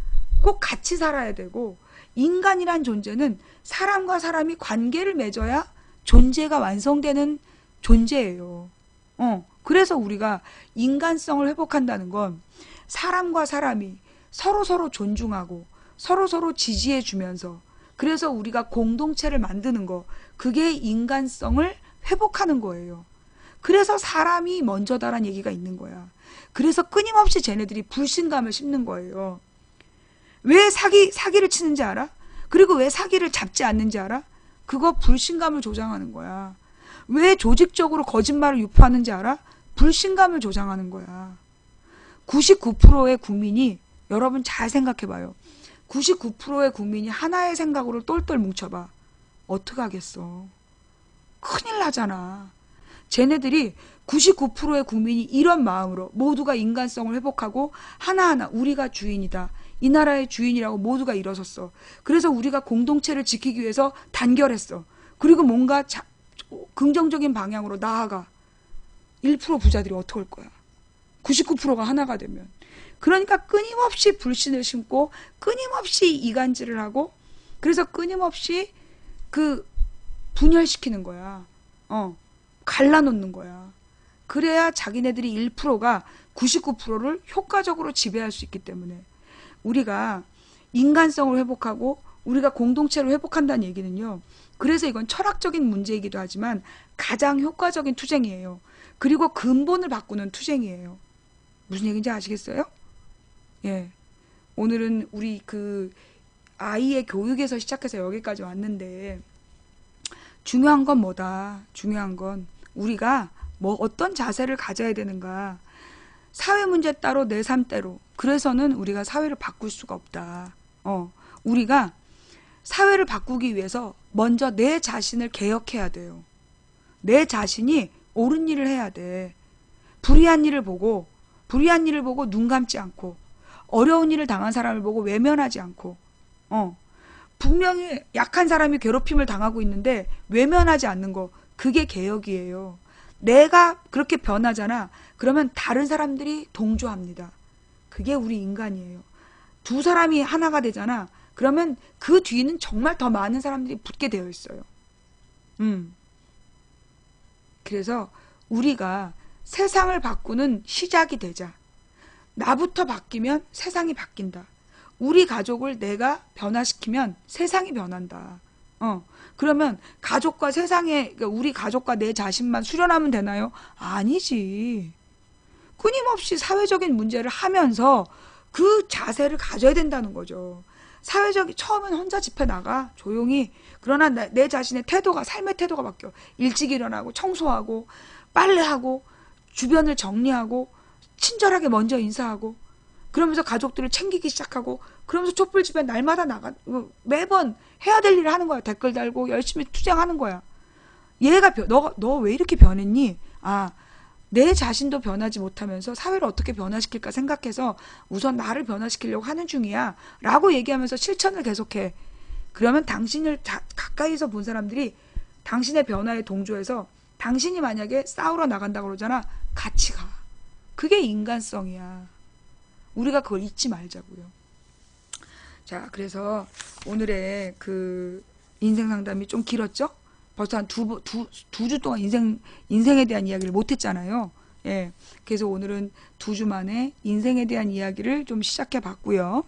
꼭 같이 살아야 되고, 인간이란 존재는 사람과 사람이 관계를 맺어야 존재가 완성되는 존재예요. 그래서 우리가 인간성을 회복한다는 건 사람과 사람이 서로서로 존중하고 서로서로 지지해 주면서, 그래서 우리가 공동체를 만드는 거, 그게 인간성을 회복하는 거예요. 그래서 사람이 먼저다란 얘기가 있는 거야. 그래서 끊임없이 쟤네들이 불신감을 심는 거예요. 왜 사기를 치는지 알아? 그리고 왜 사기를 잡지 않는지 알아? 그거 불신감을 조장하는 거야. 왜 조직적으로 거짓말을 유포하는지 알아? 불신감을 조장하는 거야. 99%의 국민이, 여러분 잘 생각해봐요. 99%의 국민이 하나의 생각으로 똘똘 뭉쳐봐. 어떡하겠어. 큰일 나잖아. 쟤네들이 99%의 국민이 이런 마음으로 모두가 인간성을 회복하고 하나하나 우리가 주인이다, 이 나라의 주인이라고 모두가 일어섰어. 그래서 우리가 공동체를 지키기 위해서 단결했어. 그리고 뭔가 긍정적인 방향으로 나아가. 1% 부자들이 어떡할 거야? 99%가 하나가 되면. 그러니까 끊임없이 불신을 심고 끊임없이 이간질을 하고, 그래서 끊임없이 분열시키는 거야. 갈라놓는 거야. 그래야 자기네들이 1%가 99%를 효과적으로 지배할 수 있기 때문에, 우리가 인간성을 회복하고 우리가 공동체를 회복한다는 얘기는요, 그래서 이건 철학적인 문제이기도 하지만 가장 효과적인 투쟁이에요. 그리고 근본을 바꾸는 투쟁이에요. 무슨 얘기인지 아시겠어요? 예. 오늘은 우리 아이의 교육에서 시작해서 여기까지 왔는데, 중요한 건 뭐다? 중요한 건 우리가 어떤 자세를 가져야 되는가? 사회 문제 따로 내 삶 따로. 그래서는 우리가 사회를 바꿀 수가 없다. 우리가 사회를 바꾸기 위해서 먼저 내 자신을 개혁해야 돼요. 내 자신이 옳은 일을 해야 돼. 불의한 일을 보고 눈 감지 않고, 어려운 일을 당한 사람을 보고 외면하지 않고, 분명히 약한 사람이 괴롭힘을 당하고 있는데 외면하지 않는 거, 그게 개혁이에요. 내가 그렇게 변하잖아. 그러면 다른 사람들이 동조합니다. 그게 우리 인간이에요. 두 사람이 하나가 되잖아. 그러면 그 뒤는 정말 더 많은 사람들이 붙게 되어 있어요. 그래서 우리가 세상을 바꾸는 시작이 되자. 나부터 바뀌면 세상이 바뀐다. 우리 가족을 내가 변화시키면 세상이 변한다. 그러면 가족과 그러니까 우리 가족과 내 자신만 수련하면 되나요? 아니지. 끊임없이 사회적인 문제를 하면서 그 자세를 가져야 된다는 거죠. 처음엔 혼자 집회 나가, 조용히. 그러나 내 자신의 태도가, 삶의 태도가 바뀌어. 일찍 일어나고, 청소하고, 빨래하고, 주변을 정리하고, 친절하게 먼저 인사하고, 그러면서 가족들을 챙기기 시작하고, 그러면서 촛불 집회 날마다 매번 해야 될 일을 하는 거야. 댓글 달고 열심히 투쟁하는 거야. 너 왜 이렇게 변했니? 내 자신도 변하지 못하면서 사회를 어떻게 변화시킬까 생각해서 우선 나를 변화시키려고 하는 중이야 라고 얘기하면서 실천을 계속해. 그러면 당신을 가까이서 본 사람들이 당신의 변화에 동조해서, 당신이 만약에 싸우러 나간다고 그러잖아, 같이 가. 그게 인간성이야. 우리가 그걸 잊지 말자고요. 자, 그래서 오늘의 인생 상담이 좀 길었죠? 벌써 한 두 주 동안 인생에 대한 이야기를 못했잖아요. 예. 그래서 오늘은 2주 만에 인생에 대한 이야기를 좀 시작해 봤고요.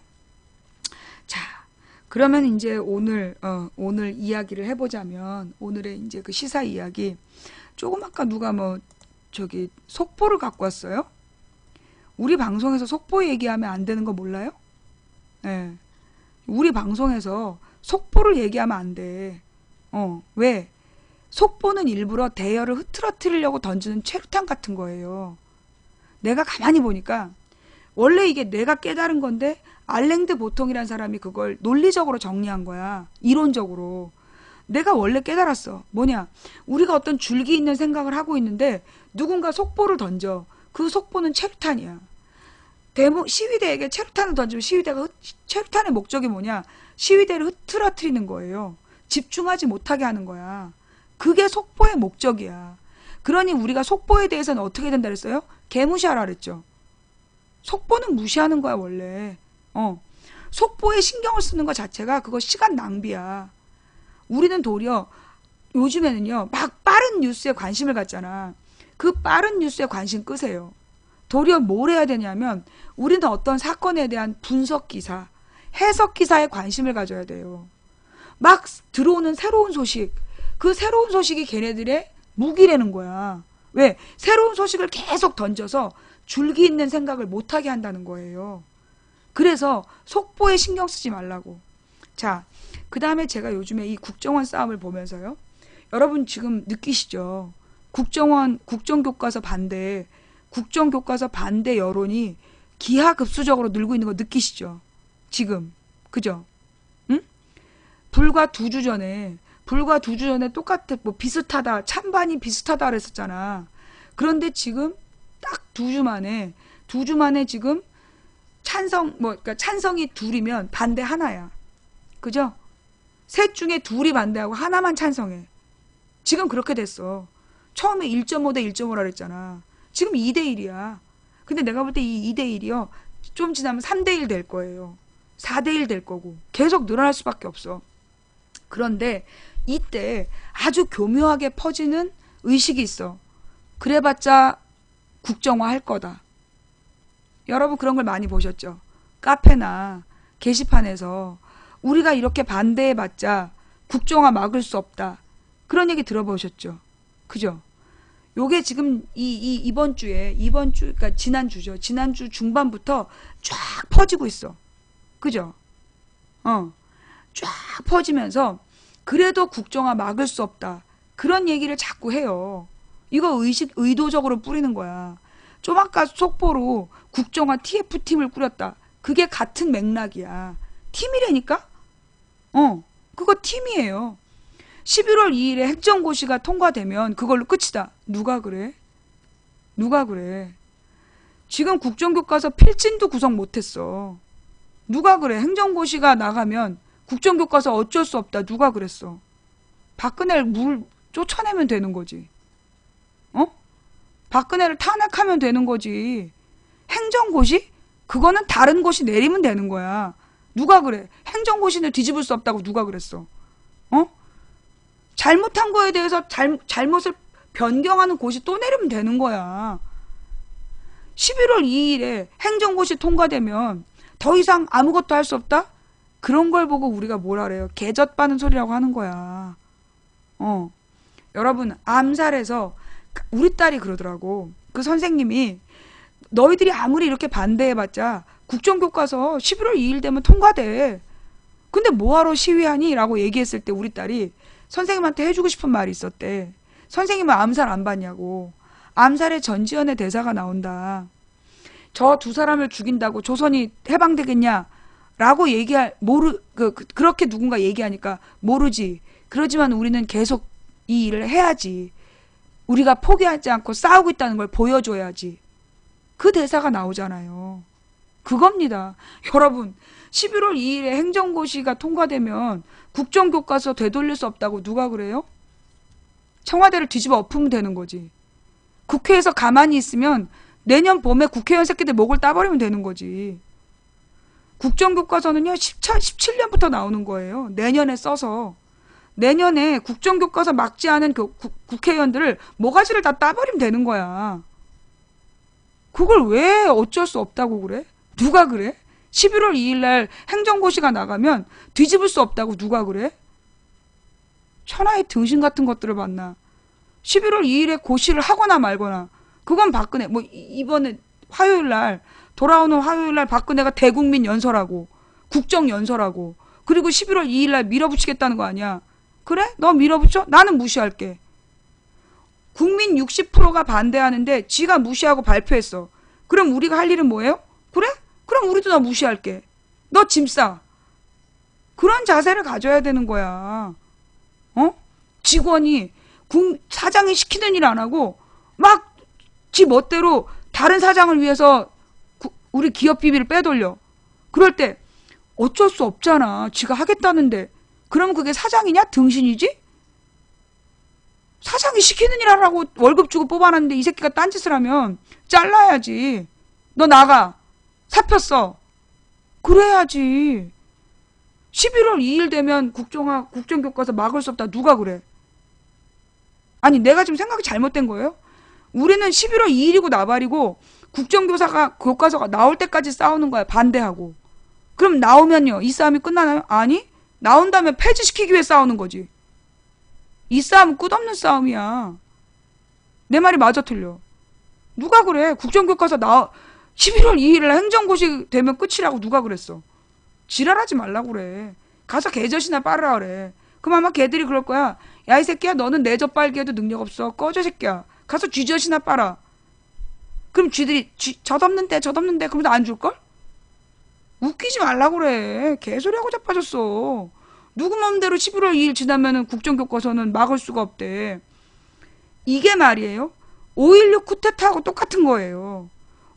자, 그러면 이제 오늘 이야기를 해보자면, 오늘의 이제 시사 이야기. 조금 아까 누가 속보를 갖고 왔어요? 우리 방송에서 속보 얘기하면 안 되는 거 몰라요? 예. 우리 방송에서 속보를 얘기하면 안 돼. 왜? 속보는 일부러 대여를 흐트러뜨리려고 던지는 최루탄 같은 거예요. 내가 가만히 보니까 원래 이게 내가 깨달은 건데 알랭드 보통이란 사람이 그걸 논리적으로 정리한 거야. 이론적으로. 내가 원래 깨달았어. 뭐냐? 우리가 어떤 줄기 있는 생각을 하고 있는데 누군가 속보를 던져. 그 속보는 체류탄이야. 시위대에게 체류탄을 던지면 체류탄의 목적이 뭐냐? 시위대를 흐트러뜨리는 거예요. 집중하지 못하게 하는 거야. 그게 속보의 목적이야. 그러니 우리가 속보에 대해서는 어떻게 된다 그랬어요? 개무시하라 그랬죠. 속보는 무시하는 거야 원래. 속보에 신경을 쓰는 것 자체가 그거 시간 낭비야. 우리는 도리어 요즘에는요 막 빠른 뉴스에 관심을 갖잖아. 그 빠른 뉴스에 관심 끄세요. 도리어 뭘 해야 되냐면 우리는 어떤 사건에 대한 분석 기사, 해석 기사에 관심을 가져야 돼요. 막 들어오는 새로운 소식, 그 새로운 소식이 걔네들의 무기라는 거야. 왜? 새로운 소식을 계속 던져서 줄기 있는 생각을 못하게 한다는 거예요. 그래서 속보에 신경 쓰지 말라고. 자, 그 다음에 제가 요즘에 이 국정원 싸움을 보면서요. 여러분 지금 느끼시죠? 국정교과서 반대 여론이 기하급수적으로 늘고 있는 거 느끼시죠? 지금. 그죠? 응? 불과 두 주 전에 똑같아. 뭐 비슷하다. 찬반이 비슷하다 그랬었잖아. 그런데 지금 딱 두 주 만에 지금 그러니까 찬성이 둘이면 반대 하나야. 그죠? 셋 중에 둘이 반대하고 하나만 찬성해. 지금 그렇게 됐어. 처음에 1.5 대 1.5라 그랬잖아. 지금 2 대 1이야. 근데 내가 볼 때 이 2 대 1이요. 좀 지나면 3 대 1 될 거예요. 4 대 1 될 거고. 계속 늘어날 수밖에 없어. 그런데 이때 아주 교묘하게 퍼지는 의식이 있어. 그래봤자 국정화 할 거다. 여러분 그런 걸 많이 보셨죠? 카페나 게시판에서 우리가 이렇게 반대해봤자 국정화 막을 수 없다. 그런 얘기 들어보셨죠? 그죠? 요게 지금 이번 주, 그러니까 지난주죠. 지난주 중반부터 쫙 퍼지고 있어. 그죠? 쫙 퍼지면서 그래도 국정화 막을 수 없다. 그런 얘기를 자꾸 해요. 이거 의도적으로 뿌리는 거야. 좀 아까 속보로 국정화 TF팀을 꾸렸다. 그게 같은 맥락이야. 팀이라니까? 그거 팀이에요. 11월 2일에 행정고시가 통과되면 그걸로 끝이다. 누가 그래? 지금 국정교과서 필진도 구성 못했어. 누가 그래? 행정고시가 나가면 국정교과서 어쩔 수 없다. 누가 그랬어? 박근혜를 쫓아내면 되는 거지. 박근혜를 탄핵하면 되는 거지. 행정고시? 그거는 다른 고시 내리면 되는 거야. 누가 그래? 행정고시는 뒤집을 수 없다고 누가 그랬어? 잘못한 거에 대해서 잘못을 변경하는 고시 또 내리면 되는 거야. 11월 2일에 행정고시 통과되면 더 이상 아무것도 할 수 없다? 그런 걸 보고 우리가 뭐라 그래요? 개젖바는 소리라고 하는 거야. 여러분 암살해서 우리 딸이 그러더라고. 그 선생님이 너희들이 아무리 이렇게 반대해봤자 국정교과서 11월 2일 되면 통과돼. 근데 뭐하러 시위하니? 라고 얘기했을 때 우리 딸이 선생님한테 해주고 싶은 말이 있었대. 선생님은 암살 안 봤냐고. 암살의 전지현의 대사가 나온다. 저 두 사람을 죽인다고 조선이 해방되겠냐? 라고 그렇게 누군가 얘기하니까 모르지. 그러지만 우리는 계속 이 일을 해야지. 우리가 포기하지 않고 싸우고 있다는 걸 보여줘야지. 그 대사가 나오잖아요. 그겁니다. 여러분 11월 2일에 행정고시가 통과되면 국정교과서 되돌릴 수 없다고 누가 그래요? 청와대를 뒤집어 엎으면 되는 거지. 국회에서 가만히 있으면 내년 봄에 국회의원 새끼들 목을 따버리면 되는 거지. 국정교과서는요 17년부터 나오는 거예요. 내년에 써서. 내년에 국정교과서 막지 않은 국회의원들을 모가지를 다 따버리면 되는 거야. 그걸 왜 어쩔 수 없다고 그래? 누가 그래? 11월 2일날 행정고시가 나가면 뒤집을 수 없다고 누가 그래? 천하의 등신 같은 것들을 봤나. 11월 2일에 고시를 하거나 말거나 그건 박근혜 이번에 돌아오는 화요일날 박근혜가 대국민 연설하고 국정연설하고 그리고 11월 2일날 밀어붙이겠다는 거 아니야. 그래? 너 밀어붙여? 나는 무시할게. 국민 60%가 반대하는데 지가 무시하고 발표했어. 그럼 우리가 할 일은 뭐예요? 그래? 그럼 우리도 너 무시할게. 너 짐 싸. 그런 자세를 가져야 되는 거야. 어? 직원이 사장이 시키는 일 안 하고 막 지 멋대로 다른 사장을 위해서 우리 기업 비밀을 빼돌려. 그럴 때 어쩔 수 없잖아. 지가 하겠다는데. 그러면 그게 사장이냐? 등신이지? 사장이 시키는 일 하라고 월급 주고 뽑아놨는데 이 새끼가 딴짓을 하면 잘라야지. 너 나가. 사표 써. 그래야지. 11월 2일 되면 국정교과서 막을 수 없다. 누가 그래? 아니 내가 지금 생각이 잘못된 거예요? 우리는 11월 2일이고 나발이고 교과서가 나올 때까지 싸우는 거야. 반대하고. 그럼 나오면요. 이 싸움이 끝나나요? 아니. 나온 다음에 폐지시키기 위해 싸우는 거지. 이 싸움은 끝없는 싸움이야. 내 말이 맞아 틀려? 누가 그래? 국정교과서 11월 2일에 행정고시 되면 끝이라고 누가 그랬어? 지랄하지 말라고 그래. 가서 개젖이나 빨으라 그래. 그럼 아마 걔들이 그럴 거야. 야 이 새끼야 너는 내 젖 빨기에도 능력 없어. 꺼져 새끼야. 가서 쥐젖이나 빨아. 그럼 쥐들이 젖 없는데 그러면서 안 줄걸? 웃기지 말라고 그래. 개소리하고 자빠졌어. 누구 맘대로 11월 2일 지나면은 국정교과서는 막을 수가 없대. 이게 말이에요. 5.16 쿠데타하고 똑같은 거예요.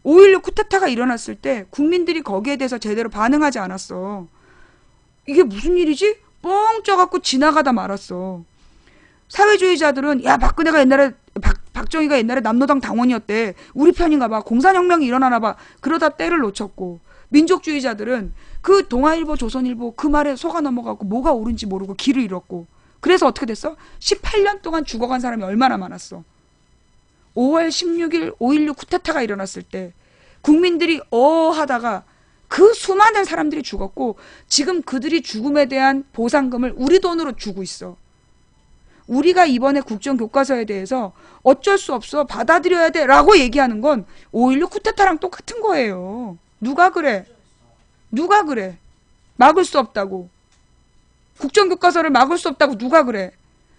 5.16 쿠데타가 일어났을 때 국민들이 거기에 대해서 제대로 반응하지 않았어. 이게 무슨 일이지? 뻥 쪄갖고 지나가다 말았어. 사회주의자들은 야 박근혜가 옛날에 박정희가 옛날에 남노당 당원이었대. 우리 편인가 봐. 공산혁명이 일어나나 봐. 그러다 때를 놓쳤고 민족주의자들은 그 동아일보 조선일보 그 말에 속아 넘어가고 뭐가 옳은지 모르고 길을 잃었고 그래서 어떻게 됐어? 18년 동안 죽어간 사람이 얼마나 많았어. 5월 16일 5.16 쿠데타가 일어났을 때 국민들이 하다가 그 수많은 사람들이 죽었고 지금 그들이 죽음에 대한 보상금을 우리 돈으로 주고 있어. 우리가 이번에 국정교과서에 대해서 어쩔 수 없어 받아들여야 돼 라고 얘기하는 건 5.16 쿠데타랑 똑같은 거예요. 누가 그래? 누가 그래? 막을 수 없다고. 국정교과서를 막을 수 없다고 누가 그래?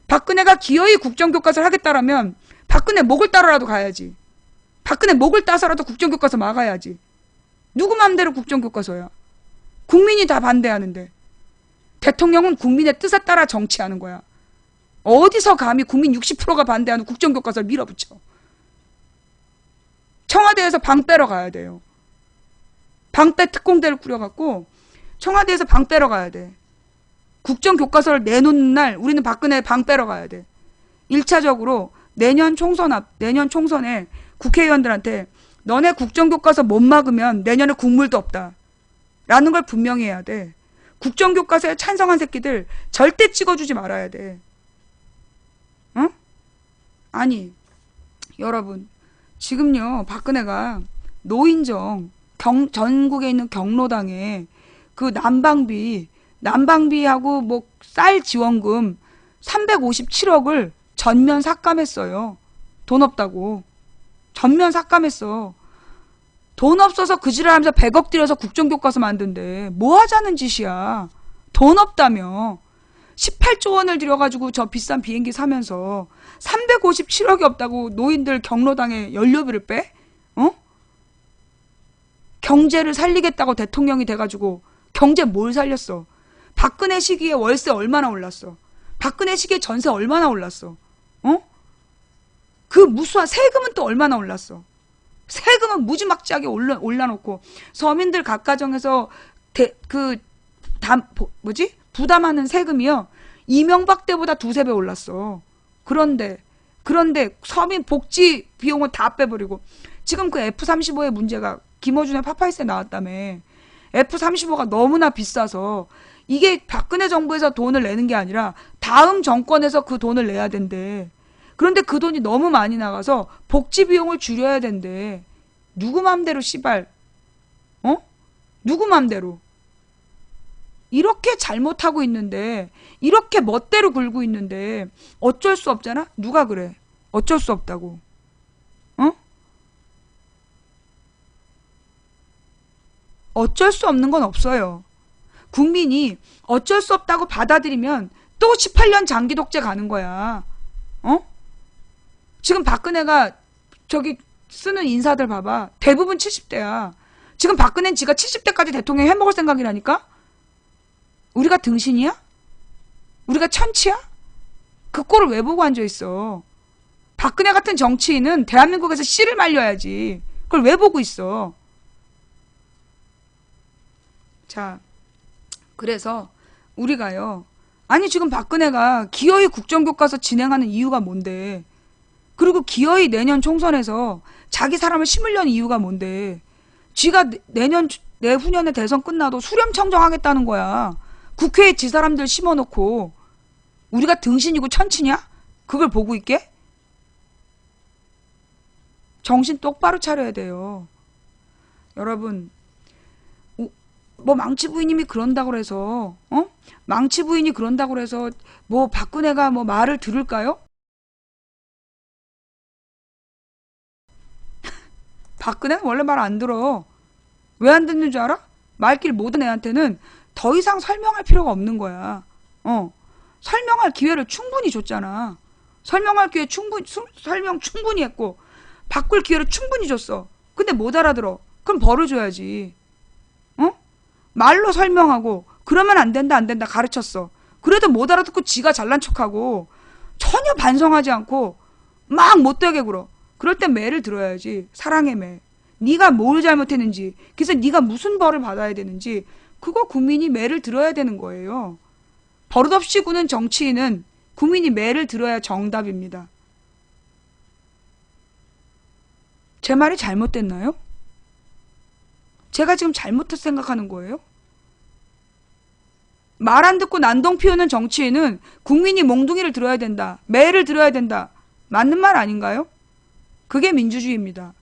박근혜가 기어이 국정교과서를 하겠다라면 박근혜 목을 따라라도 가야지. 박근혜 목을 따서라도 국정교과서 막아야지. 누구 맘대로 국정교과서야. 국민이 다 반대하는데. 대통령은 국민의 뜻에 따라 정치하는 거야. 어디서 감히 국민 60%가 반대하는 국정교과서를 밀어붙여. 청와대에서 방 때려 가야 돼요. 방때 특공대를 꾸려갖고 청와대에서 방 때려 가야 돼. 국정교과서를 내놓는 날 우리는 박근혜 방 때려 가야 돼. 1차적으로 내년 총선에 국회의원들한테 너네 국정교과서 못 막으면 내년에 국물도 없다. 라는 걸 분명히 해야 돼. 국정교과서에 찬성한 새끼들 절대 찍어주지 말아야 돼. 응? 아니 여러분 지금요 박근혜가 노인정 전국에 있는 경로당에 그 난방비하고 뭐 쌀 지원금 357억을 전면 삭감했어요. 돈 없다고. 전면 삭감했어. 돈 없어서 그 지랄하면서 100억 들여서 국정교과서 만든대. 뭐 하자는 짓이야. 돈 없다며. 18조 원을 들여가지고 저 비싼 비행기 사면서 357억이 없다고 노인들 경로당에 연료비를 빼? 경제를 살리겠다고 대통령이 돼가지고 경제 뭘 살렸어? 박근혜 시기에 월세 얼마나 올랐어? 박근혜 시기에 전세 얼마나 올랐어? 그 무수한 세금은 또 얼마나 올랐어? 세금은 무지막지하게 올려놓고 서민들 각 가정에서 부담하는 세금이요. 이명박 때보다 2~3배 올랐어. 그런데 서민 복지 비용을 다 빼버리고 지금 그 F-35의 문제가 김어준의 파파이스에 나왔다며. F-35가 너무나 비싸서 이게 박근혜 정부에서 돈을 내는 게 아니라 다음 정권에서 그 돈을 내야 된대. 그런데 그 돈이 너무 많이 나가서 복지 비용을 줄여야 된대. 누구 맘대로 씨발. 누구 맘대로. 이렇게 잘못하고 있는데 이렇게 멋대로 굴고 있는데 어쩔 수 없잖아? 누가 그래? 어쩔 수 없다고. 어쩔 수 없는 건 없어요. 국민이 어쩔 수 없다고 받아들이면 또 18년 장기 독재 가는 거야. 지금 박근혜가 저기 쓰는 인사들 봐봐. 대부분 70대야. 지금 박근혜는 지가 70대까지 대통령 해먹을 생각이라니까? 우리가 등신이야? 우리가 천치야? 그 꼴을 왜 보고 앉아있어? 박근혜 같은 정치인은 대한민국에서 씨를 말려야지. 그걸 왜 보고 있어? 자, 그래서 우리가요. 아니 지금 박근혜가 기어이 국정교과서 진행하는 이유가 뭔데? 그리고 기어이 내년 총선에서 자기 사람을 심으려는 이유가 뭔데? 쥐가 내후년에 대선 끝나도 수렴청정하겠다는 거야. 국회에 지 사람들 심어놓고 우리가 등신이고 천치냐? 그걸 보고 있게? 정신 똑바로 차려야 돼요. 여러분, 뭐 망치 부인님이 그런다고 해서 망치 부인이 그런다고 해서 뭐 박근혜가 뭐 말을 들을까요? 박근혜는 원래 말 안 들어. 왜 안 듣는 줄 알아? 말길 못한 애한테는 더 이상 설명할 필요가 없는 거야. 설명할 기회를 충분히 줬잖아. 설명 충분히 했고 바꿀 기회를 충분히 줬어. 근데 못 알아들어. 그럼 벌을 줘야지. 말로 설명하고 그러면 안 된다 가르쳤어. 그래도 못 알아듣고 지가 잘난 척하고 전혀 반성하지 않고 막 못되게 굴어. 그럴 땐 매를 들어야지. 사랑의 매. 네가 뭘 잘못했는지, 그래서 네가 무슨 벌을 받아야 되는지 그거 국민이 매를 들어야 되는 거예요. 버릇없이 구는 정치인은 국민이 매를 들어야 정답입니다. 제 말이 잘못됐나요? 제가 지금 잘못했 생각하는 거예요? 말 안 듣고 난동 피우는 정치인은 국민이 몽둥이를 들어야 된다. 매를 들어야 된다. 맞는 말 아닌가요? 그게 민주주의입니다.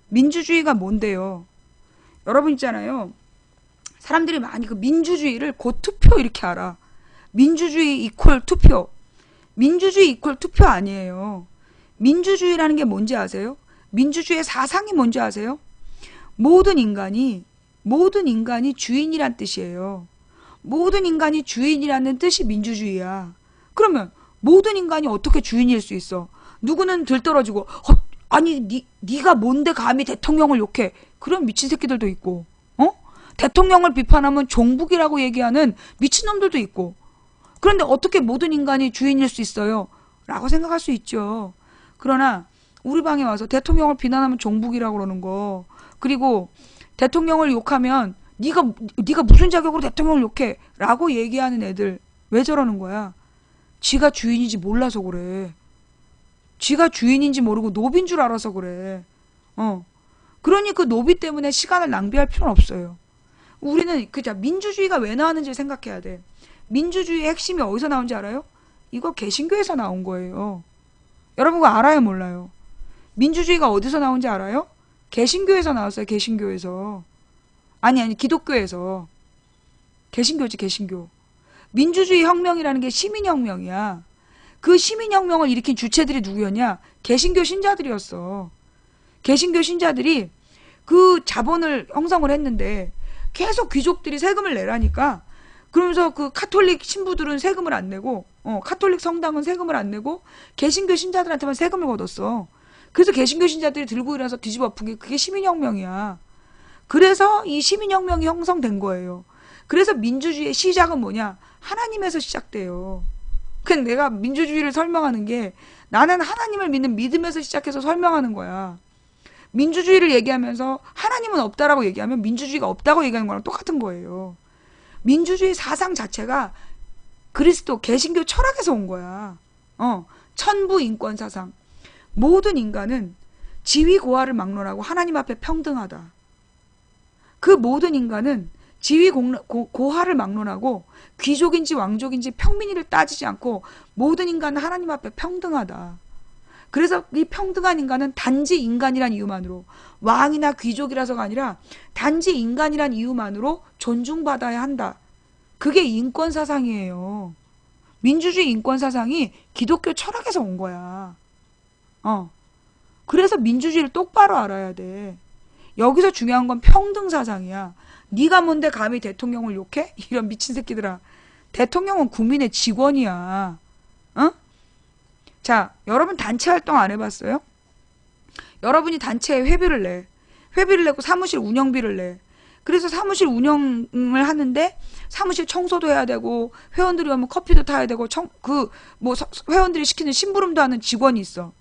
민주주의가 뭔데요? 여러분 있잖아요. 사람들이 많이 그 민주주의를 곧 투표 이렇게 알아. 민주주의 이퀄 투표. 민주주의 이퀄 투표 아니에요. 민주주의라는 게 뭔지 아세요? 민주주의의 사상이 뭔지 아세요? 모든 인간이 주인이란 뜻이에요. 모든 인간이 주인이라는 뜻이 민주주의야. 그러면 모든 인간이 어떻게 주인일 수 있어? 누구는 들떨어지고 아니 네가 뭔데 감히 대통령을 욕해? 그런 미친 새끼들도 있고 대통령을 비판하면 종북이라고 얘기하는 미친놈들도 있고. 그런데 어떻게 모든 인간이 주인일 수 있어요? 라고 생각할 수 있죠. 그러나 우리 방에 와서 대통령을 비난하면 종북이라고 그러는 거, 그리고 대통령을 욕하면 네가 무슨 자격으로 대통령을 욕해? 라고 얘기하는 애들 왜 저러는 거야? 지가 주인인지 몰라서 그래. 지가 주인인지 모르고 노비인 줄 알아서 그래. 그러니 그 노비 때문에 시간을 낭비할 필요는 없어요. 우리는 민주주의가 왜 나왔는지 생각해야 돼. 민주주의의 핵심이 어디서 나온지 알아요? 이거 개신교에서 나온 거예요. 여러분 그거 알아요, 몰라요? 민주주의가 어디서 나온지 알아요? 개신교에서 나왔어요. 개신교에서. 아니 기독교에서. 개신교지, 개신교. 민주주의 혁명이라는 게 시민혁명이야. 그 시민혁명을 일으킨 주체들이 누구였냐? 개신교 신자들이었어. 개신교 신자들이 그 자본을 형성을 했는데 계속 귀족들이 세금을 내라니까, 그러면서 그 카톨릭 신부들은 세금을 안 내고 카톨릭 성당은 세금을 안 내고 개신교 신자들한테만 세금을 걷었어. 그래서 개신교 신자들이 들고 일어나서 뒤집어 엎은 게 그게 시민혁명이야. 그래서 이 시민혁명이 형성된 거예요. 그래서 민주주의의 시작은 뭐냐? 하나님에서 시작돼요. 그냥 내가 민주주의를 설명하는 게 나는 하나님을 믿는 믿음에서 시작해서 설명하는 거야. 민주주의를 얘기하면서 하나님은 없다라고 얘기하면 민주주의가 없다고 얘기하는 거랑 똑같은 거예요. 민주주의 사상 자체가 그리스도 개신교 철학에서 온 거야. 천부 인권 사상. 모든 인간은 지위 고하를 막론하고 하나님 앞에 평등하다. 그 모든 인간은 지위 고하를 막론하고 귀족인지 왕족인지 평민이를 따지지 않고 모든 인간은 하나님 앞에 평등하다. 그래서 이 평등한 인간은 단지 인간이란 이유만으로, 왕이나 귀족이라서가 아니라 단지 인간이란 이유만으로 존중받아야 한다. 그게 인권사상이에요. 민주주의 인권사상이 기독교 철학에서 온 거야. 그래서 민주주의를 똑바로 알아야 돼. 여기서 중요한 건 평등사상이야. 네가 뭔데 감히 대통령을 욕해? 이런 미친 새끼들아. 대통령은 국민의 직원이야. 자, 여러분 단체 활동 안 해봤어요? 여러분이 단체에 회비를 내. 회비를 내고 사무실 운영비를 내. 그래서 사무실 운영을 하는데 사무실 청소도 해야 되고 회원들이 오면 커피도 타야 되고 회원들이 시키는 심부름도 하는 직원이 있어.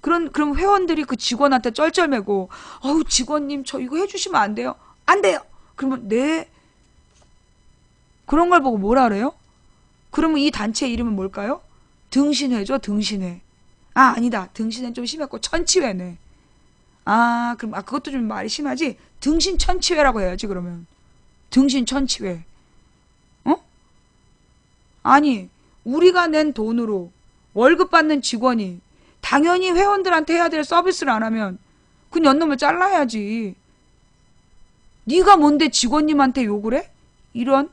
그럼 회원들이 그 직원한테 쩔쩔매고 어우 직원님 저 이거 해주시면 안 돼요? 안 돼요. 그러면 네. 그런 걸 보고 뭐라 그래요? 그러면 이 단체 이름은 뭘까요? 등신회죠. 등신회. 아니다. 등신회 좀 심했고 천치회네. 그럼 그것도 좀 말이 심하지? 등신천치회라고 해야지 그러면. 등신천치회. 어? 아니 우리가 낸 돈으로 월급 받는 직원이 당연히 회원들한테 해야 될 서비스를 안 하면 그 연놈을 잘라야지. 네가 뭔데 직원님한테 욕을 해? 이런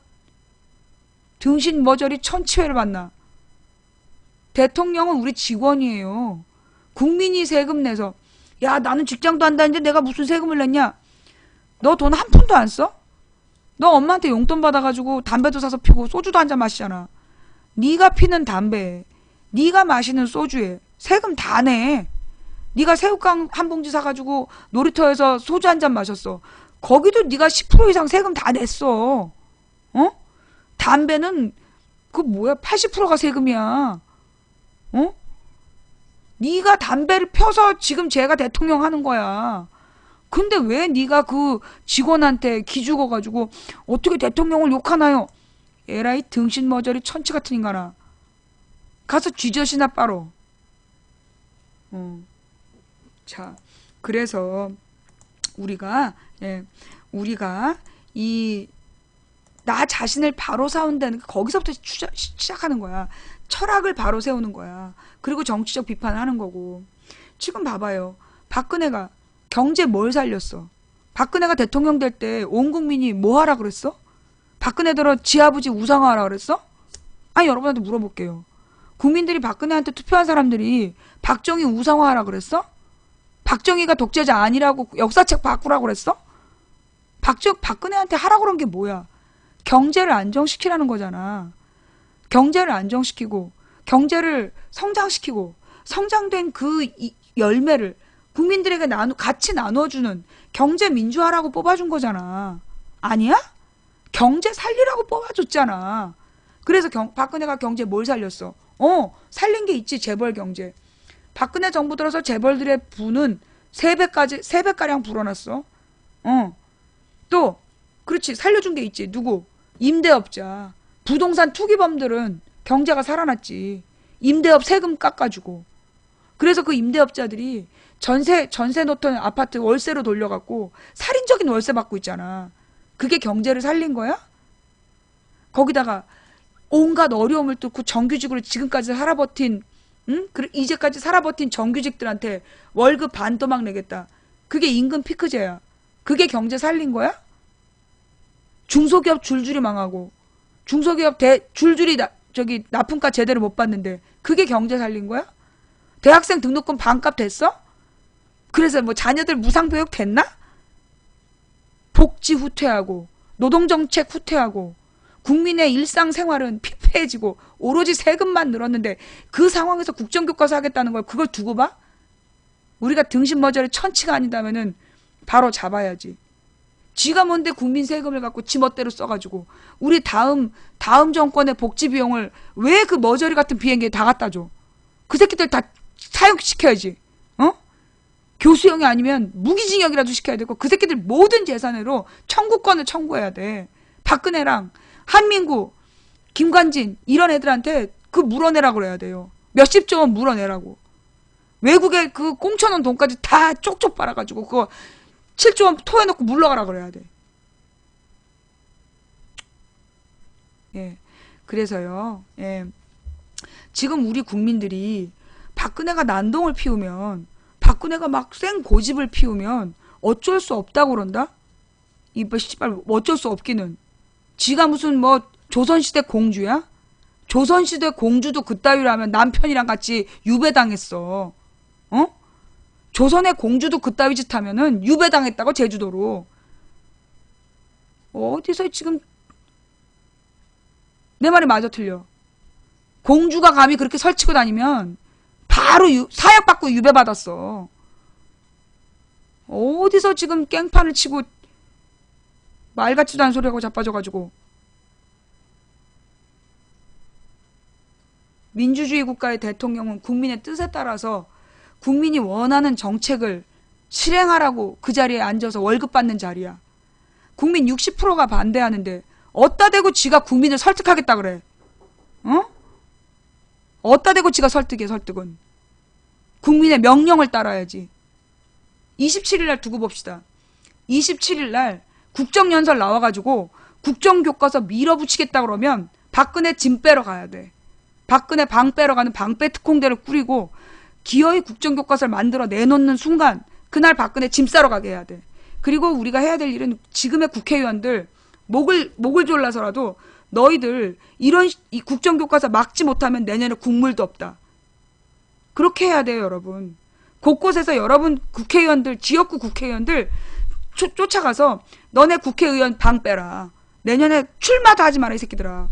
등신 머저리 천치회를 받나. 대통령은 우리 직원이에요. 국민이 세금 내서 야 나는 직장도 안 다니는데 내가 무슨 세금을 냈냐. 너 돈 한 푼도 안 써? 너 엄마한테 용돈 받아가지고 담배도 사서 피고 소주도 한 잔 마시잖아. 네가 피는 담배에 네가 마시는 소주에 세금 다 내. 네가 새우깡 한 봉지 사가지고 놀이터에서 소주 한 잔 마셨어. 거기도 네가 10% 이상 세금 다 냈어. 어? 담배는 그 뭐야 80%가 세금이야. 어? 네가 담배를 펴서 지금 쟤가 대통령 하는 거야. 근데 왜 네가 그 직원한테 기죽어가지고 어떻게 대통령을 욕하나요? 에라이 등신 머저리 천치 같은 인간아. 가서 쥐젖이나 빨어. 자, 그래서 우리가 이 나 자신을 바로 세운다는 거기서부터 시작하는 거야. 철학을 바로 세우는 거야. 그리고 정치적 비판을 하는 거고. 지금 봐봐요. 박근혜가 경제 뭘 살렸어? 박근혜가 대통령 될 때 온 국민이 뭐 하라 그랬어? 박근혜더러 지 아버지 우상화하라 그랬어? 아니 여러분한테 물어볼게요. 국민들이 박근혜한테 투표한 사람들이 박정희 우상화하라 그랬어? 박정희가 독재자 아니라고 역사책 바꾸라고 그랬어? 박근혜한테 하라고 그런 게 뭐야? 경제를 안정시키라는 거잖아. 경제를 안정시키고 경제를 성장시키고 성장된 그 열매를 국민들에게 같이 나눠주는 경제 민주화라고 뽑아준 거잖아. 아니야? 경제 살리라고 뽑아줬잖아. 그래서 박근혜가 경제 뭘 살렸어? 살린 게 있지. 재벌 경제. 박근혜 정부 들어서 재벌들의 부는 3배가량 불어났어. 또 그렇지. 살려준 게 있지. 누구? 임대업자. 부동산 투기범들은 경제가 살아났지. 임대업 세금 깎아주고. 그래서 그 임대업자들이 전세 놓던 아파트 월세로 돌려갖고 살인적인 월세 받고 있잖아. 그게 경제를 살린 거야? 거기다가 온갖 어려움을 뚫고 정규직으로 지금까지 살아버틴 이제까지 살아버틴 정규직들한테 월급 반토막 내겠다. 그게 임금 피크제야. 그게 경제 살린 거야? 중소기업 줄줄이 망하고 중소기업 줄줄이 납품가 제대로 못 받는데 그게 경제 살린 거야? 대학생 등록금 반값 됐어? 그래서 뭐 자녀들 무상교육 됐나? 복지 후퇴하고 노동정책 후퇴하고 국민의 일상생활은 피폐해지고 오로지 세금만 늘었는데 그 상황에서 국정교과서 하겠다는 걸 그걸 두고 봐? 우리가 등신머저리 천치가 아니다면은 바로 잡아야지. 지가 뭔데 국민 세금을 갖고 지 멋대로 써가지고 우리 다음 정권의 복지 비용을 왜 그 머저리 같은 비행기에 다 갖다 줘? 그 새끼들 다 사형시켜야지. 교수형이 아니면 무기징역이라도 시켜야 되고 그 새끼들 모든 재산으로 청구권을 청구해야 돼. 박근혜랑 한민구, 김관진 이런 애들한테 그 물어내라고 그래야 돼요. 몇십조 원 물어내라고. 외국에 그 꽁쳐놓은 돈까지 다 쪽쪽 빨아가지고 그거 7조 원 토해놓고 물러가라 그래야 돼. 예. 그래서요. 예. 지금 우리 국민들이 박근혜가 난동을 피우면 박근혜가 막 생 고집을 피우면 어쩔 수 없다고 그런다? 씨발 어쩔 수 없기는. 지가 무슨 뭐 조선시대 공주야? 조선시대 공주도 그따위로 하면 남편이랑 같이 유배당했어. 조선의 공주도 그따위 짓 하면은 유배당했다고 제주도로. 어디서 지금 내 말이 맞아 틀려. 공주가 감히 그렇게 설치고 다니면 바로 사약받고 유배받았어. 어디서 지금 깽판을 치고 말 같지도 않은 소리하고 자빠져가지고. 민주주의 국가의 대통령은 국민의 뜻에 따라서 국민이 원하는 정책을 실행하라고 그 자리에 앉아서 월급 받는 자리야. 국민 60%가 반대하는데 어따 대고 지가 국민을 설득하겠다 그래. 어? 어따 대고 지가 설득해. 설득은 국민의 명령을 따라야지. 27일 날 두고 봅시다. 27일 날 국정연설 나와가지고 국정교과서 밀어붙이겠다 그러면 박근혜 짐 빼러 가야 돼. 박근혜 방 빼러 가는 방빼 특공대를 꾸리고 기어이 국정교과서를 만들어 내놓는 순간 그날 박근혜 짐 싸러 가게 해야 돼. 그리고 우리가 해야 될 일은 지금의 국회의원들 목을 졸라서라도 너희들 이런 이 국정교과서 막지 못하면 내년에 국물도 없다. 그렇게 해야 돼요, 여러분. 곳곳에서 여러분 국회의원들, 지역구 국회의원들 쫓아가서 너네 국회의원 방 빼라. 내년에 출마도 하지 마라, 이 새끼들아.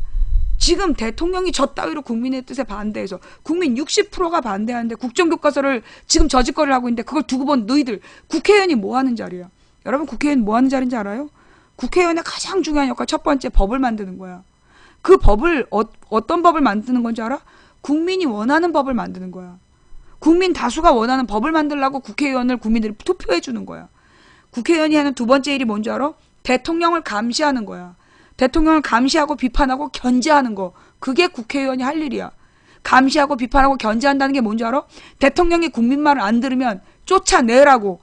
지금 대통령이 저 따위로 국민의 뜻에 반대해서 국민 60%가 반대하는데 국정교과서를 지금 저짓거리를 하고 있는데 그걸 두고 본 너희들 국회의원이 뭐 하는 자리야? 여러분 국회의원 뭐 하는 자리인지 알아요? 국회의원의 가장 중요한 역할 첫 번째 법을 만드는 거야. 그 법을 어떤 법을 만드는 건지 알아? 국민이 원하는 법을 만드는 거야. 국민 다수가 원하는 법을 만들려고 국회의원을 국민들이 투표해 주는 거야. 국회의원이 하는 두 번째 일이 뭔지 알아? 대통령을 감시하는 거야. 대통령을 감시하고 비판하고 견제하는 거. 그게 국회의원이 할 일이야. 감시하고 비판하고 견제한다는 게 뭔지 알아? 대통령이 국민 말을 안 들으면 쫓아내라고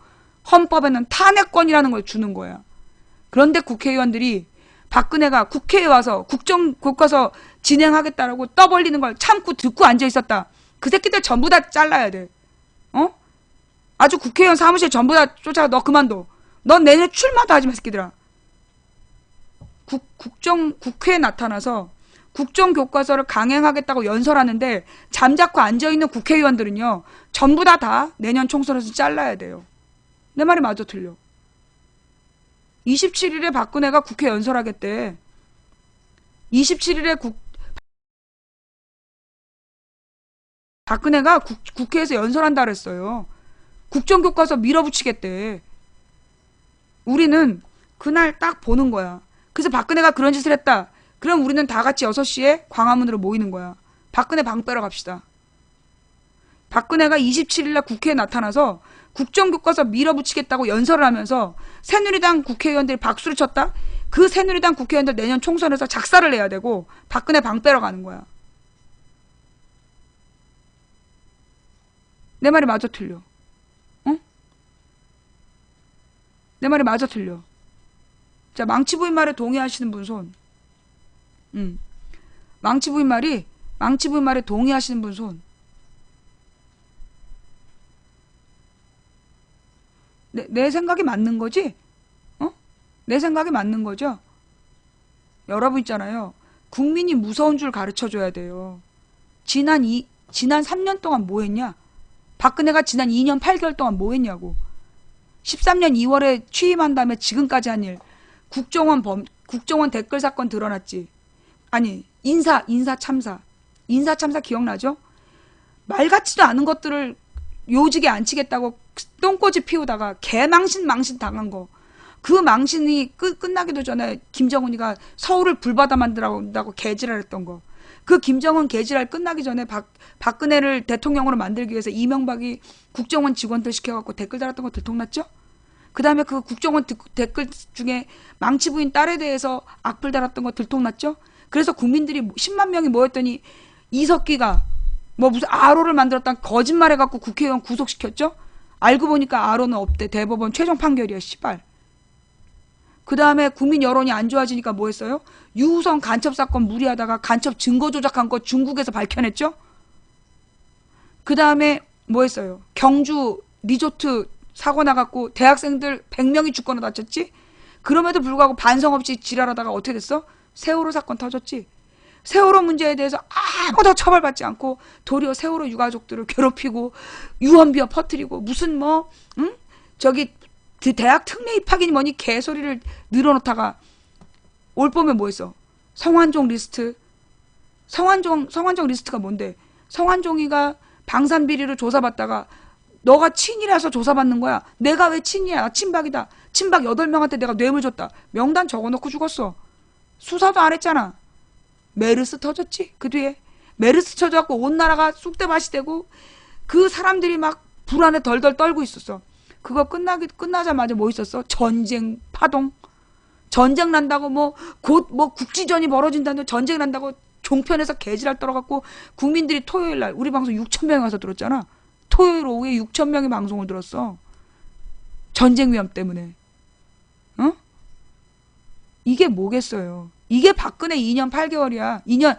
헌법에는 탄핵권이라는 걸 주는 거야. 그런데 국회의원들이 박근혜가 국회에 와서 국정교과서 진행하겠다라고 떠벌리는 걸 참고 듣고 앉아 있었다. 그 새끼들 전부 다 잘라야 돼. 어? 아주 국회의원 사무실 전부 다 쫓아가. 너 그만둬. 넌 내년에 출마도 하지 마, 새끼들아. 국회에 나타나서 국정교과서를 강행하겠다고 연설하는데 잠자코 앉아있는 국회의원들은요. 전부 다 내년 총선에서 잘라야 돼요. 내 말이 맞아 틀려. 27일에 박근혜가 국회 연설하겠대. 27일에 박근혜가 국회에서 연설한다 그랬어요. 국정교과서 밀어붙이겠대. 우리는 그날 딱 보는 거야. 그래서 박근혜가 그런 짓을 했다. 그럼 우리는 다 같이 6시에 광화문으로 모이는 거야. 박근혜 방 빼러 갑시다. 박근혜가 27일날 국회에 나타나서 국정교과서 밀어붙이겠다고 연설을 하면서 새누리당 국회의원들이 박수를 쳤다? 그 새누리당 국회의원들 내년 총선에서 작사를 내야 되고 박근혜 방 빼러 가는 거야. 내 말이 맞아 틀려. 응? 내 말이 맞아 틀려. 자, 망치부인 말에 동의하시는 분 손. 망치부인 말에 동의하시는 분 손. 내 생각이 맞는 거지? 어? 내 생각이 맞는 거죠? 여러분 있잖아요. 국민이 무서운 줄 가르쳐 줘야 돼요. 지난 3년 동안 뭐 했냐? 박근혜가 지난 2년 8개월 동안 뭐 했냐고. 13년 2월에 취임한 다음에 지금까지 한 일. 국정원 댓글 사건 드러났지. 아니, 인사 참사. 인사 참사 기억나죠? 말 같지도 않은 것들을 요직에 앉히겠다고 똥꼬지 피우다가 개망신 당한 거. 그 망신이 끝나기도 전에 김정은이가 서울을 불바다 만들라고 개지랄했던 거. 그 김정은 개지랄 끝나기 전에 박근혜를 대통령으로 만들기 위해서 이명박이 국정원 직원들 시켜갖고 댓글 달았던 거 들통났죠? 그 다음에 그 국정원 댓글 중에 망치부인 딸에 대해서 악플 달았던 거 들통났죠? 그래서 국민들이 10만 명이 모였더니 이석기가 뭐 무슨 아로를 만들었다는 거짓말해갖고 국회의원 구속시켰죠? 알고 보니까 아로는 없대. 대법원 최종 판결이야, 씨발. 그 다음에 국민 여론이 안 좋아지니까 뭐 했어요? 유우성 간첩 사건 무리하다가 간첩 증거 조작한 거 중국에서 밝혀냈죠? 그 다음에 뭐 했어요? 경주 리조트 사고 나갖고 대학생들 100명이 죽거나 다쳤지? 그럼에도 불구하고 반성 없이 지랄하다가 어떻게 됐어? 세월호 사건 터졌지? 세월호 문제에 대해서 아무도 처벌받지 않고 도리어 세월호 유가족들을 괴롭히고 유언비어 퍼뜨리고 무슨 저기 대학 특례 입학이니 뭐니 개소리를 늘어놓다가 올 봄에 뭐 했어? 성완종 리스트. 성완종 리스트가 뭔데? 성완종이가 방산비리로 조사받다가 너가 친이라서 조사받는 거야. 내가 왜 친이야? 나 친박이다. 친박 8명한테 내가 뇌물 줬다. 명단 적어놓고 죽었어. 수사도 안 했잖아. 메르스 터졌지? 그 뒤에. 메르스 터져갖고 온 나라가 쑥대밭이 되고 그 사람들이 막 불안에 덜덜 떨고 있었어. 그거 끝나자마자 뭐 있었어? 전쟁 파동. 전쟁 난다고 곧 국지전이 벌어진다는데 전쟁 난다고 종편에서 개지랄 떨어갖고 국민들이 토요일 날 우리 방송 6,000명이 와서 들었잖아. 토요일 오후에 6,000명이 방송을 들었어. 전쟁 위험 때문에. 어? 이게 뭐겠어요. 이게 박근혜 2년 8개월이야. 2년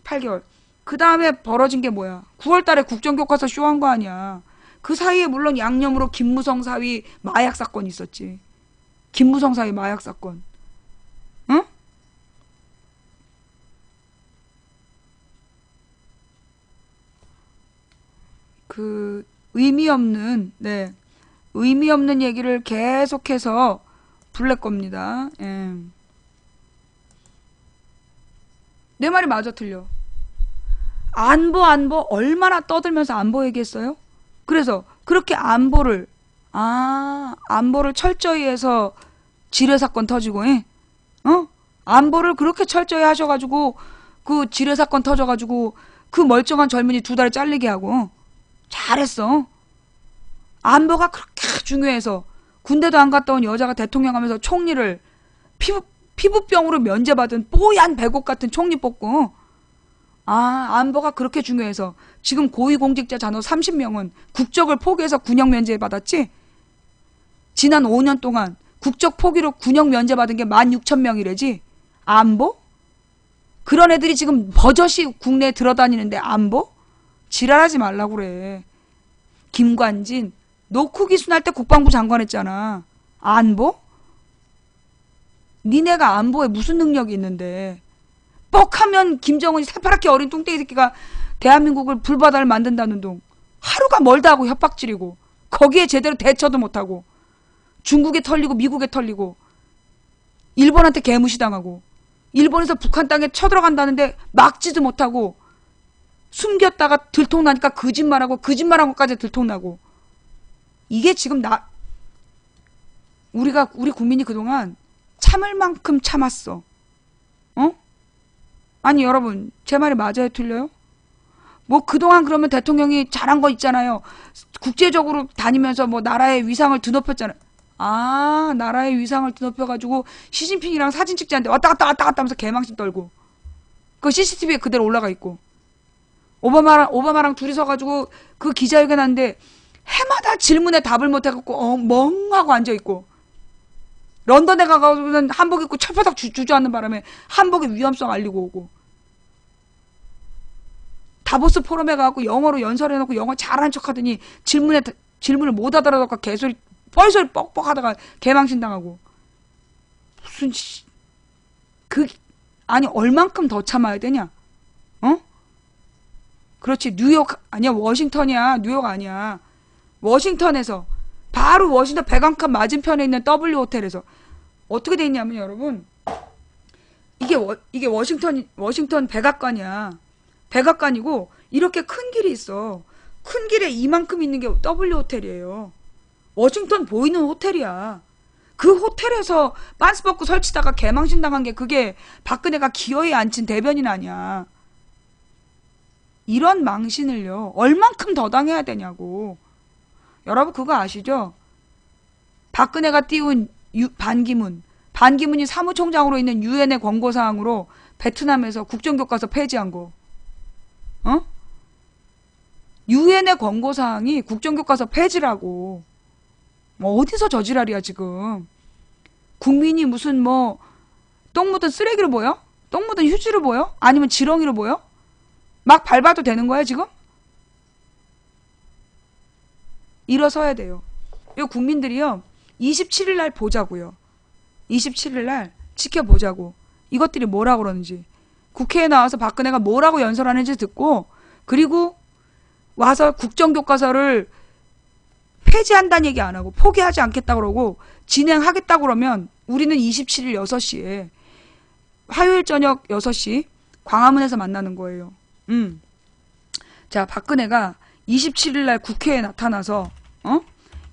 8개월. 그 다음에 벌어진 게 뭐야. 9월 달에 국정교과서 쇼한 거 아니야. 그 사이에 물론 양념으로 김무성 사위 마약 사건이 있었지. 김무성 사위 마약 사건. 응? 그 의미 없는 얘기를 계속해서 불낼 겁니다. 예. 내 말이 맞아 틀려. 안보 얼마나 떠들면서 안보 얘기했어요? 그래서 그렇게 안보를 철저히 해서 지뢰 사건 터지고, 안보를 그렇게 철저히 하셔가지고 그 지뢰 사건 터져가지고 그 멀쩡한 젊은이 2달 잘리게 하고 잘했어. 안보가 그렇게 중요해서 군대도 안 갔다 온 여자가 대통령 하면서 총리를 피부병으로 면제받은 뽀얀 배곡 같은 총리 뽑고, 안보가 그렇게 중요해서 지금 고위공직자 잔호 30명은 국적을 포기해서 군역 면제 받았지? 지난 5년 동안 국적 포기로 군역 면제 받은 게 16,000명이래지? 안보? 그런 애들이 지금 버젓이 국내에 들어다니는데 안보? 지랄하지 말라고 그래. 김관진 노크 기순할 때 국방부 장관 했잖아. 안보? 니네가 안보에 무슨 능력이 있는데. 뻑하면 김정은이 새파랗게 어린 뚱땡이 새끼가 대한민국을 불바다를 만든다는 둥. 하루가 멀다 하고 협박질이고 거기에 제대로 대처도 못하고 중국에 털리고 미국에 털리고 일본한테 개무시당하고 일본에서 북한 땅에 쳐들어간다는데 막지도 못하고 숨겼다가 들통나니까 거짓말하고 거짓말한 것까지 들통나고. 이게 지금 우리 국민이 그동안 참을 만큼 참았어. 아니 여러분 제 말이 맞아요 틀려요? 그동안 그러면 대통령이 잘한 거 있잖아요. 국제적으로 다니면서 나라의 위상을 드높였잖아요. 나라의 위상을 드높여가지고 시진핑이랑 사진 찍자는데 왔다 갔다 하면서 개망신 떨고 그 CCTV에 그대로 올라가 있고 오바마랑 둘이 서가지고 그 기자회견 하는데 해마다 질문에 답을 못해갖고 멍하고 앉아있고 런던에 가가지고는 한복 입고 철바닥 주저앉는 바람에 한복의 위험성 알리고 오고 다보스 포럼에 가갖고 영어로 연설해놓고 영어 잘하는 척하더니 질문을 못 알아듣고 개소리 뻘소리 뻑뻑 하다가 개망신 당하고 무슨 아니 얼만큼 더 참아야 되냐? 그렇지. 뉴욕 아니야 워싱턴이야. 뉴욕 아니야. 워싱턴에서 바로 워싱턴 백악관 맞은편에 있는 W 호텔에서 어떻게 돼 있냐면 여러분 이게 워싱턴 백악관이야. 백악관이고 이렇게 큰 길이 있어. 큰 길에 이만큼 있는 게 W 호텔이에요. 워싱턴 보이는 호텔이야. 그 호텔에서 빤스 벗고 설치다가 개망신 당한 게 그게 박근혜가 기어이 앉힌 대변인 아니야. 이런 망신을요 얼만큼 더 당해야 되냐고. 여러분 그거 아시죠? 박근혜가 띄운 반기문이 사무총장으로 있는 유엔의 권고사항으로 베트남에서 국정교과서 폐지한 거. 유엔의 권고사항이 국정교과서 폐지라고. 어디서 저지랄이야 지금. 국민이 무슨 똥 묻은 쓰레기로 보여? 똥 묻은 휴지로 보여? 아니면 지렁이로 보여? 막 밟아도 되는 거야 지금? 일어서야 돼요. 이 국민들이요 27일 날 보자고요. 27일 날 지켜보자고. 이것들이 뭐라고 그러는지. 국회에 나와서 박근혜가 뭐라고 연설하는지 듣고 그리고 와서 국정교과서를 폐지한다는 얘기 안 하고 포기하지 않겠다 그러고 진행하겠다 그러면 우리는 27일 6시에 화요일 저녁 6시 광화문에서 만나는 거예요. 자, 박근혜가 27일 날 국회에 나타나서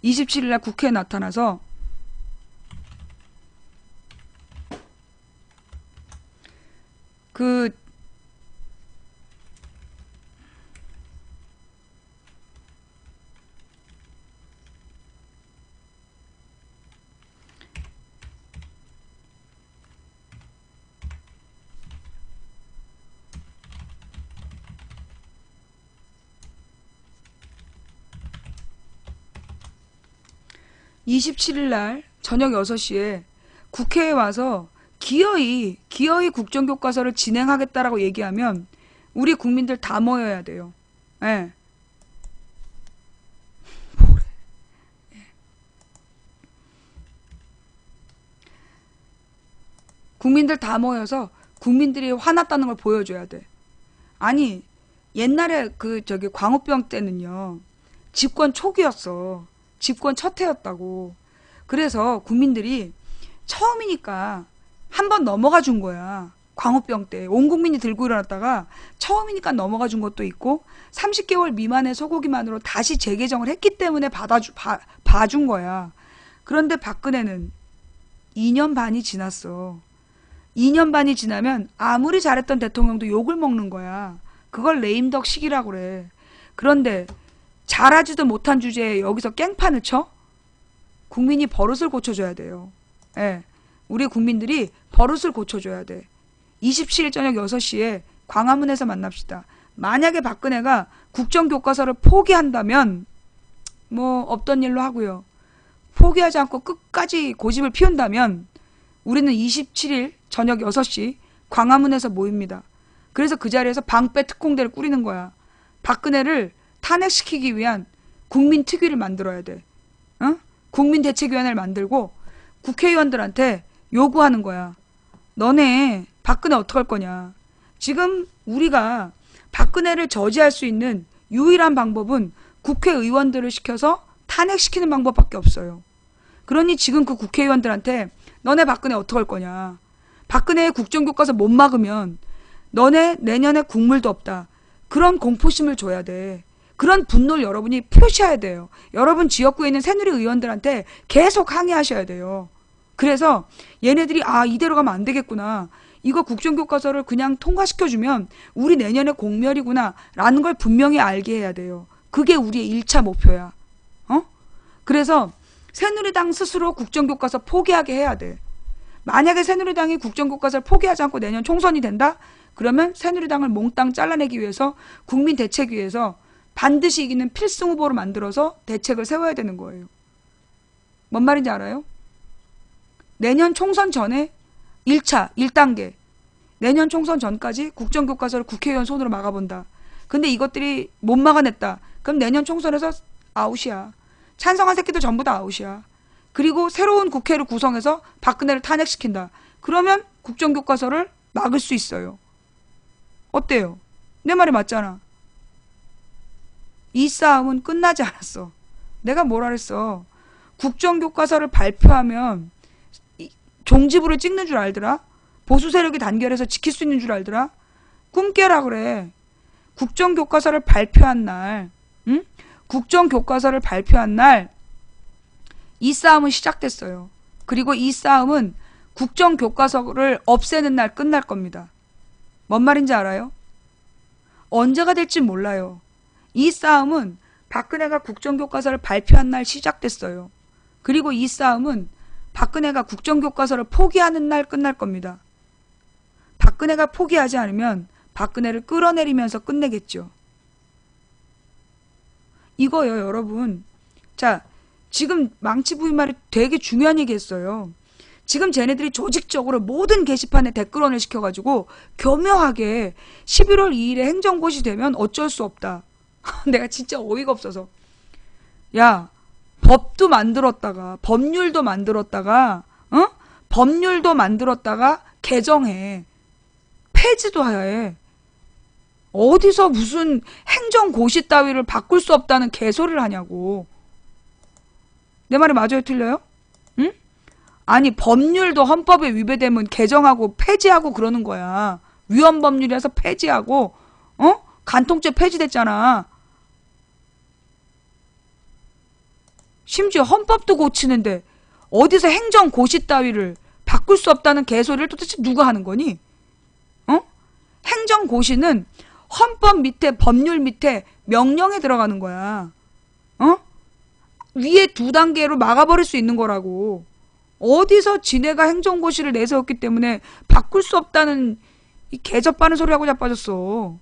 27일 날 국회에 나타나서 그 (27일) 날 저녁 6시에 국회에 와서 기어이 국정교과서를 진행하겠다라고 얘기하면 우리 국민들 다 모여야 돼요. 예. 국민들 다 모여서 국민들이 화났다는 걸 보여줘야 돼. 아니, 옛날에 광우병 때는요, 집권 초기였어. 집권 첫 해였다고. 그래서 국민들이 처음이니까 한 번 넘어가 준 거야. 광우병 때. 온 국민이 들고 일어났다가 처음이니까 넘어가 준 것도 있고, 30개월 미만의 소고기만으로 다시 재개정을 했기 때문에 봐준 거야. 그런데 박근혜는 2년 반이 지났어. 2년 반이 지나면 아무리 잘했던 대통령도 욕을 먹는 거야. 그걸 레임덕 시기라고 그래. 그런데 잘하지도 못한 주제에 여기서 깽판을 쳐? 국민이 버릇을 고쳐줘야 돼요. 예. 우리 국민들이 버릇을 고쳐줘야 돼. 27일 저녁 6시에 광화문에서 만납시다. 만약에 박근혜가 국정교과서를 포기한다면 뭐 없던 일로 하고요. 포기하지 않고 끝까지 고집을 피운다면 우리는 27일 저녁 6시 광화문에서 모입니다. 그래서 그 자리에서 방패 특공대를 꾸리는 거야. 박근혜를 탄핵시키기 위한 국민특위를 만들어야 돼. 국민대책위원회를 만들고 국회의원들한테 요구하는 거야. 너네 박근혜 어떡할 거냐. 지금 우리가 박근혜를 저지할 수 있는 유일한 방법은 국회의원들을 시켜서 탄핵시키는 방법밖에 없어요. 그러니 지금 그 국회의원들한테 너네 박근혜 어떡할 거냐. 박근혜의 국정교과서 못 막으면 너네 내년에 국물도 없다. 그런 공포심을 줘야 돼. 그런 분노를 여러분이 표시해야 돼요. 여러분 지역구에 있는 새누리 의원들한테 계속 항의하셔야 돼요. 그래서 얘네들이 이대로 가면 안 되겠구나. 이거 국정교과서를 그냥 통과시켜주면 우리 내년에 공멸이구나 라는 걸 분명히 알게 해야 돼요. 그게 우리의 1차 목표야. 그래서 새누리당 스스로 국정교과서 포기하게 해야 돼. 만약에 새누리당이 국정교과서를 포기하지 않고 내년 총선이 된다? 그러면 새누리당을 몽땅 잘라내기 위해서 국민대책위에서 반드시 이기는 필승 후보로 만들어서 대책을 세워야 되는 거예요. 뭔 말인지 알아요? 내년 총선 전에 1차, 1단계. 내년 총선 전까지 국정교과서를 국회의원 손으로 막아본다. 근데 이것들이 못 막아냈다. 그럼 내년 총선에서 아웃이야. 찬성한 새끼들 전부 다 아웃이야. 그리고 새로운 국회를 구성해서 박근혜를 탄핵시킨다. 그러면 국정교과서를 막을 수 있어요. 어때요? 내 말이 맞잖아. 이 싸움은 끝나지 않았어. 내가 뭐라 그랬어. 국정교과서를 발표하면 종지부를 찍는 줄 알더라? 보수 세력이 단결해서 지킬 수 있는 줄 알더라? 꿈 깨라 그래. 국정교과서를 발표한 날, 국정교과서를 발표한 날, 이 싸움은 시작됐어요. 그리고 이 싸움은 국정교과서를 없애는 날 끝날 겁니다. 뭔 말인지 알아요? 언제가 될지 몰라요. 이 싸움은 박근혜가 국정교과서를 발표한 날 시작됐어요. 그리고 이 싸움은 박근혜가 국정교과서를 포기하는 날 끝날 겁니다. 박근혜가 포기하지 않으면 박근혜를 끌어내리면서 끝내겠죠. 이거요, 여러분. 자, 지금 망치 부인 말이 되게 중요한 얘기 했어요. 지금 쟤네들이 조직적으로 모든 게시판에 댓글원을 시켜가지고 교묘하게 11월 2일에 행정고시 되면 어쩔 수 없다. 내가 진짜 어이가 없어서. 야, 법도 만들었다가, 법률도 만들었다가, 법률도 만들었다가 개정해. 폐지도 해. 어디서 무슨 행정고시 따위를 바꿀 수 없다는 개소리를 하냐고. 내 말이 맞아요, 틀려요? 응? 아니, 법률도 헌법에 위배되면 개정하고 폐지하고 그러는 거야. 위헌법률이라서 폐지하고, 간통죄 폐지됐잖아. 심지어 헌법도 고치는데 어디서 행정고시 따위를 바꿀 수 없다는 개소리를 도대체 누가 하는 거니? 어? 행정고시는 헌법 밑에 법률 밑에 명령에 들어가는 거야. 어? 위에 2단계로 막아버릴 수 있는 거라고. 어디서 지네가 행정고시를 내세웠기 때문에 바꿀 수 없다는 이 개접바는 소리 하고 자빠졌어.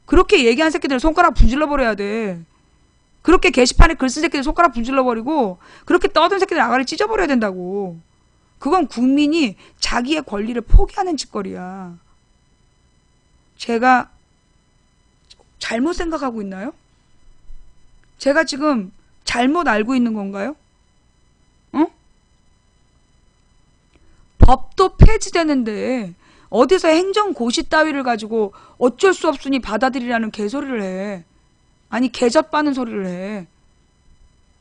그렇게 얘기한 새끼들 손가락 분질러 버려야 돼. 그렇게 게시판에 글 쓴 새끼들 손가락 분질러 버리고 그렇게 떠든 새끼들 아가리 찢어버려야 된다고. 그건 국민이 자기의 권리를 포기하는 짓거리야. 제가 잘못 생각하고 있나요? 제가 지금 잘못 알고 있는 건가요? 어? 법도 폐지되는데 어디서 행정고시 따위를 가지고 어쩔 수 없으니 받아들이라는 개소리를 해. 아니 개접바는 소리를 해.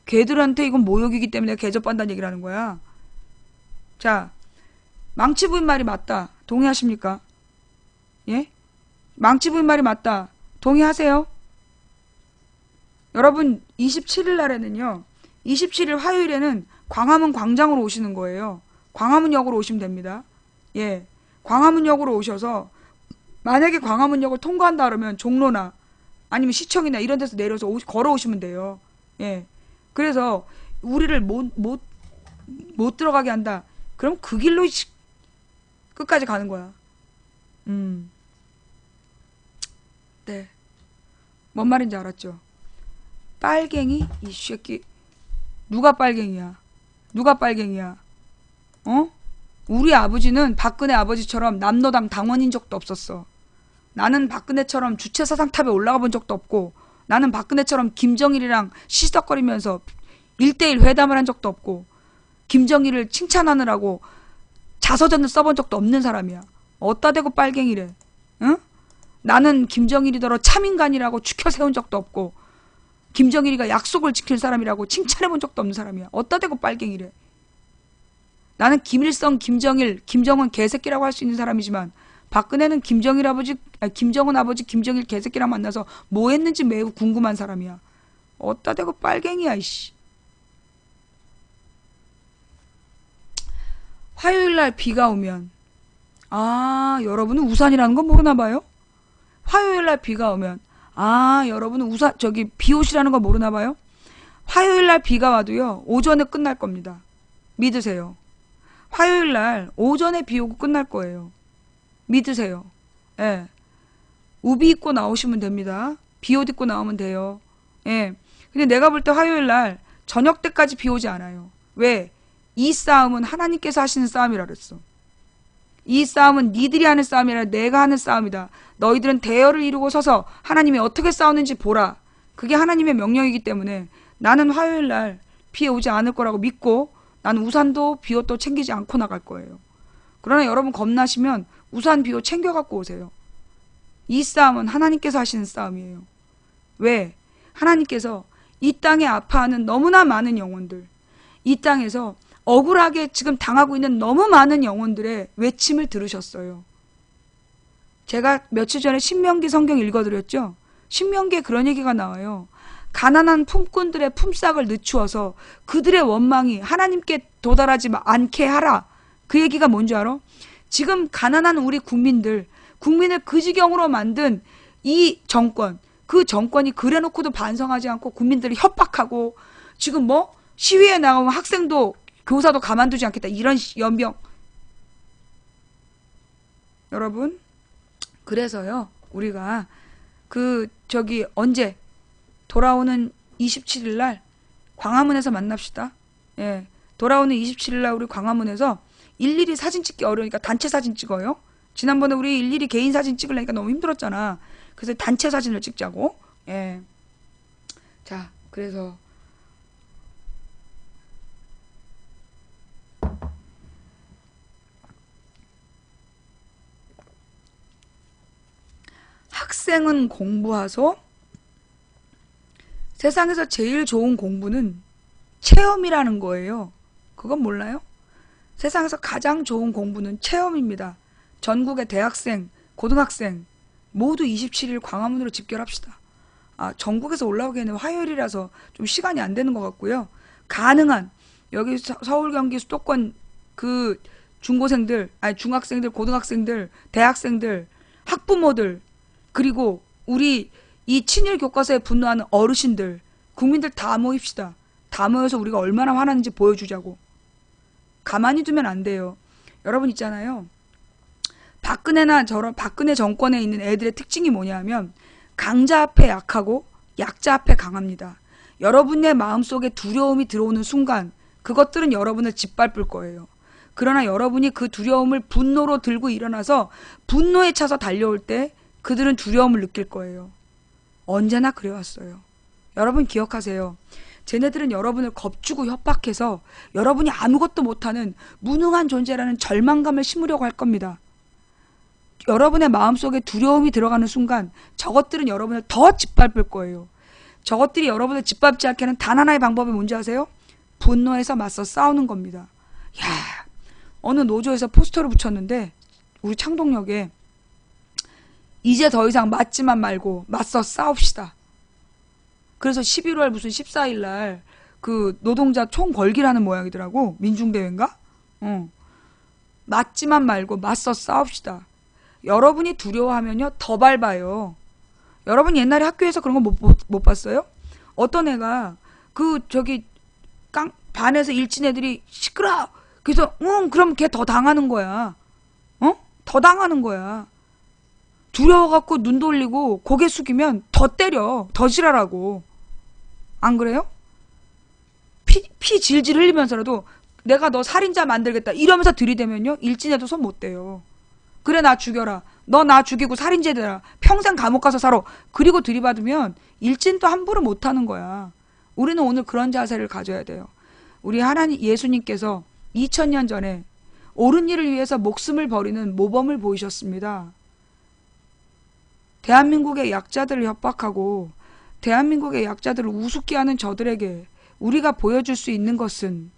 걔들한테 이건 모욕이기 때문에 개접반다는 얘기를 하는 거야. 자, 망치 부인 말이 맞다. 동의하십니까? 예? 망치 부인 말이 맞다. 동의하세요? 여러분 27일 날에는요. 27일 화요일에는 광화문 광장으로 오시는 거예요. 광화문역으로 오시면 됩니다. 예. 광화문역으로 오셔서 만약에 광화문역을 통과한다 그러면 종로나 아니면 시청이나 이런 데서 내려서 걸어오시면 돼요. 예. 그래서 우리를 못 들어가게 한다. 그럼 그 길로 끝까지 가는 거야. 네. 뭔 말인지 알았죠? 빨갱이? 이 새끼. 누가 빨갱이야? 누가 빨갱이야? 어? 우리 아버지는 박근혜 아버지처럼 남노당 당원인 적도 없었어. 나는 박근혜처럼 주체 사상탑에 올라가 본 적도 없고, 나는 박근혜처럼 김정일이랑 시시덕거리면서 1대1 회담을 한 적도 없고, 김정일을 칭찬하느라고 자서전을 써본 적도 없는 사람이야. 어따 대고 빨갱이래. 응? 나는 김정일이더러 참인간이라고 추켜 세운 적도 없고, 김정일이가 약속을 지킬 사람이라고 칭찬해본 적도 없는 사람이야. 어따 대고 빨갱이래. 나는 김일성, 김정일, 김정은 개새끼라고 할 수 있는 사람이지만 박근혜는 김정은 아버지 김정일 개새끼랑 만나서 뭐 했는지 매우 궁금한 사람이야. 어따 대고 빨갱이야 이씨. 화요일날 비가 오면 여러분은 우산이라는 건 모르나 봐요? 화요일날 비가 오면 여러분은 비 옷이라는 거 모르나 봐요? 화요일날 비가 와도요 오전에 끝날 겁니다. 믿으세요. 화요일날 오전에 비 오고 끝날 거예요. 믿으세요. 예. 우비 입고 나오시면 됩니다. 비옷 입고 나오면 돼요. 예. 근데 내가 볼 때 화요일날 저녁 때까지 비 오지 않아요. 왜? 이 싸움은 하나님께서 하시는 싸움이라 그랬어. 이 싸움은 니들이 하는 싸움이 아니라 내가 하는 싸움이다. 너희들은 대열을 이루고 서서 하나님이 어떻게 싸우는지 보라. 그게 하나님의 명령이기 때문에 나는 화요일날 비 오지 않을 거라고 믿고 나는 우산도 비옷도 챙기지 않고 나갈 거예요. 그러나 여러분 겁나시면 우산 비옷 챙겨 갖고 오세요. 이 싸움은 하나님께서 하시는 싸움이에요. 왜? 하나님께서 이 땅에 아파하는 너무나 많은 영혼들, 이 땅에서 억울하게 지금 당하고 있는 너무 많은 영혼들의 외침을 들으셨어요. 제가 며칠 전에 신명기 성경 읽어드렸죠? 신명기에 그런 얘기가 나와요. 가난한 품꾼들의 품삯을 늦추어서 그들의 원망이 하나님께 도달하지 않게 하라. 그 얘기가 뭔지 알아? 지금 가난한 우리 국민을 그 지경으로 만든 이 정권, 그 정권이 그래놓고도 반성하지 않고 국민들을 협박하고 지금 뭐 시위에 나가면 학생도 교사도 가만두지 않겠다. 이런 연병. 여러분, 그래서요 우리가 언제 돌아오는 27일 날 광화문에서 만납시다. 예. 돌아오는 27일 날 우리 광화문에서 일일이 사진 찍기 어려우니까 단체 사진 찍어요. 지난번에 우리 일일이 개인 사진 찍으려니까 너무 힘들었잖아. 그래서 단체 사진을 찍자고. 예. 자, 그래서 학생은 공부하소. 세상에서 제일 좋은 공부는 체험이라는 거예요. 그건 몰라요? 세상에서 가장 좋은 공부는 체험입니다. 전국의 대학생, 고등학생 모두 27일 광화문으로 집결합시다. 전국에서 올라오기에는 화요일이라서 좀 시간이 안 되는 것 같고요. 가능한 여기 서울 경기 수도권 그 중고생들, 아니 중학생들, 고등학생들, 대학생들, 학부모들, 그리고 우리 이 친일 교과서에 분노하는 어르신들, 국민들 다 모입시다. 다 모여서 우리가 얼마나 화나는지 보여주자고. 가만히 두면 안 돼요. 여러분 있잖아요. 박근혜나 저런 박근혜 정권에 있는 애들의 특징이 뭐냐면 강자 앞에 약하고 약자 앞에 강합니다. 여러분의 마음속에 두려움이 들어오는 순간 그것들은 여러분을 짓밟을 거예요. 그러나 여러분이 그 두려움을 분노로 들고 일어나서 분노에 차서 달려올 때 그들은 두려움을 느낄 거예요. 언제나 그래왔어요. 여러분 기억하세요. 쟤네들은 여러분을 겁주고 협박해서 여러분이 아무것도 못하는 무능한 존재라는 절망감을 심으려고 할 겁니다. 여러분의 마음속에 두려움이 들어가는 순간 저것들은 여러분을 더 짓밟을 거예요. 저것들이 여러분을 짓밟지 않게 하는 단 하나의 방법이 뭔지 아세요? 분노해서 맞서 싸우는 겁니다. 야, 어느 노조에서 포스터를 붙였는데 우리 창동역에 이제 더 이상 맞지만 말고 맞서 싸웁시다. 그래서 11월 무슨 14일 날 그 노동자 총궐기라는 모양이더라고. 민중대회인가? 맞지만 말고 맞서 싸웁시다. 여러분이 두려워하면요 더 밟아요. 여러분 옛날에 학교에서 그런 거 못 봤어요? 어떤 애가 그 저기 반에서 일진 애들이 시끄러. 그래서 그럼 걔 더 당하는 거야. 더 당하는 거야. 두려워갖고 눈 돌리고 고개 숙이면 더 때려. 더 지랄하고. 안 그래요? 피 질질 흘리면서라도 내가 너 살인자 만들겠다 이러면서 들이대면요 일진애도 손 못 대요. 그래 나 죽여라. 너 나 죽이고 살인죄 되라. 평생 감옥 가서 살아. 그리고 들이받으면 일진도 함부로 못하는 거야. 우리는 오늘 그런 자세를 가져야 돼요. 우리 하나님 예수님께서 2000년 전에 옳은 일을 위해서 목숨을 버리는 모범을 보이셨습니다. 대한민국의 약자들을 협박하고 대한민국의 약자들을 우습게 하는 저들에게 우리가 보여줄 수 있는 것은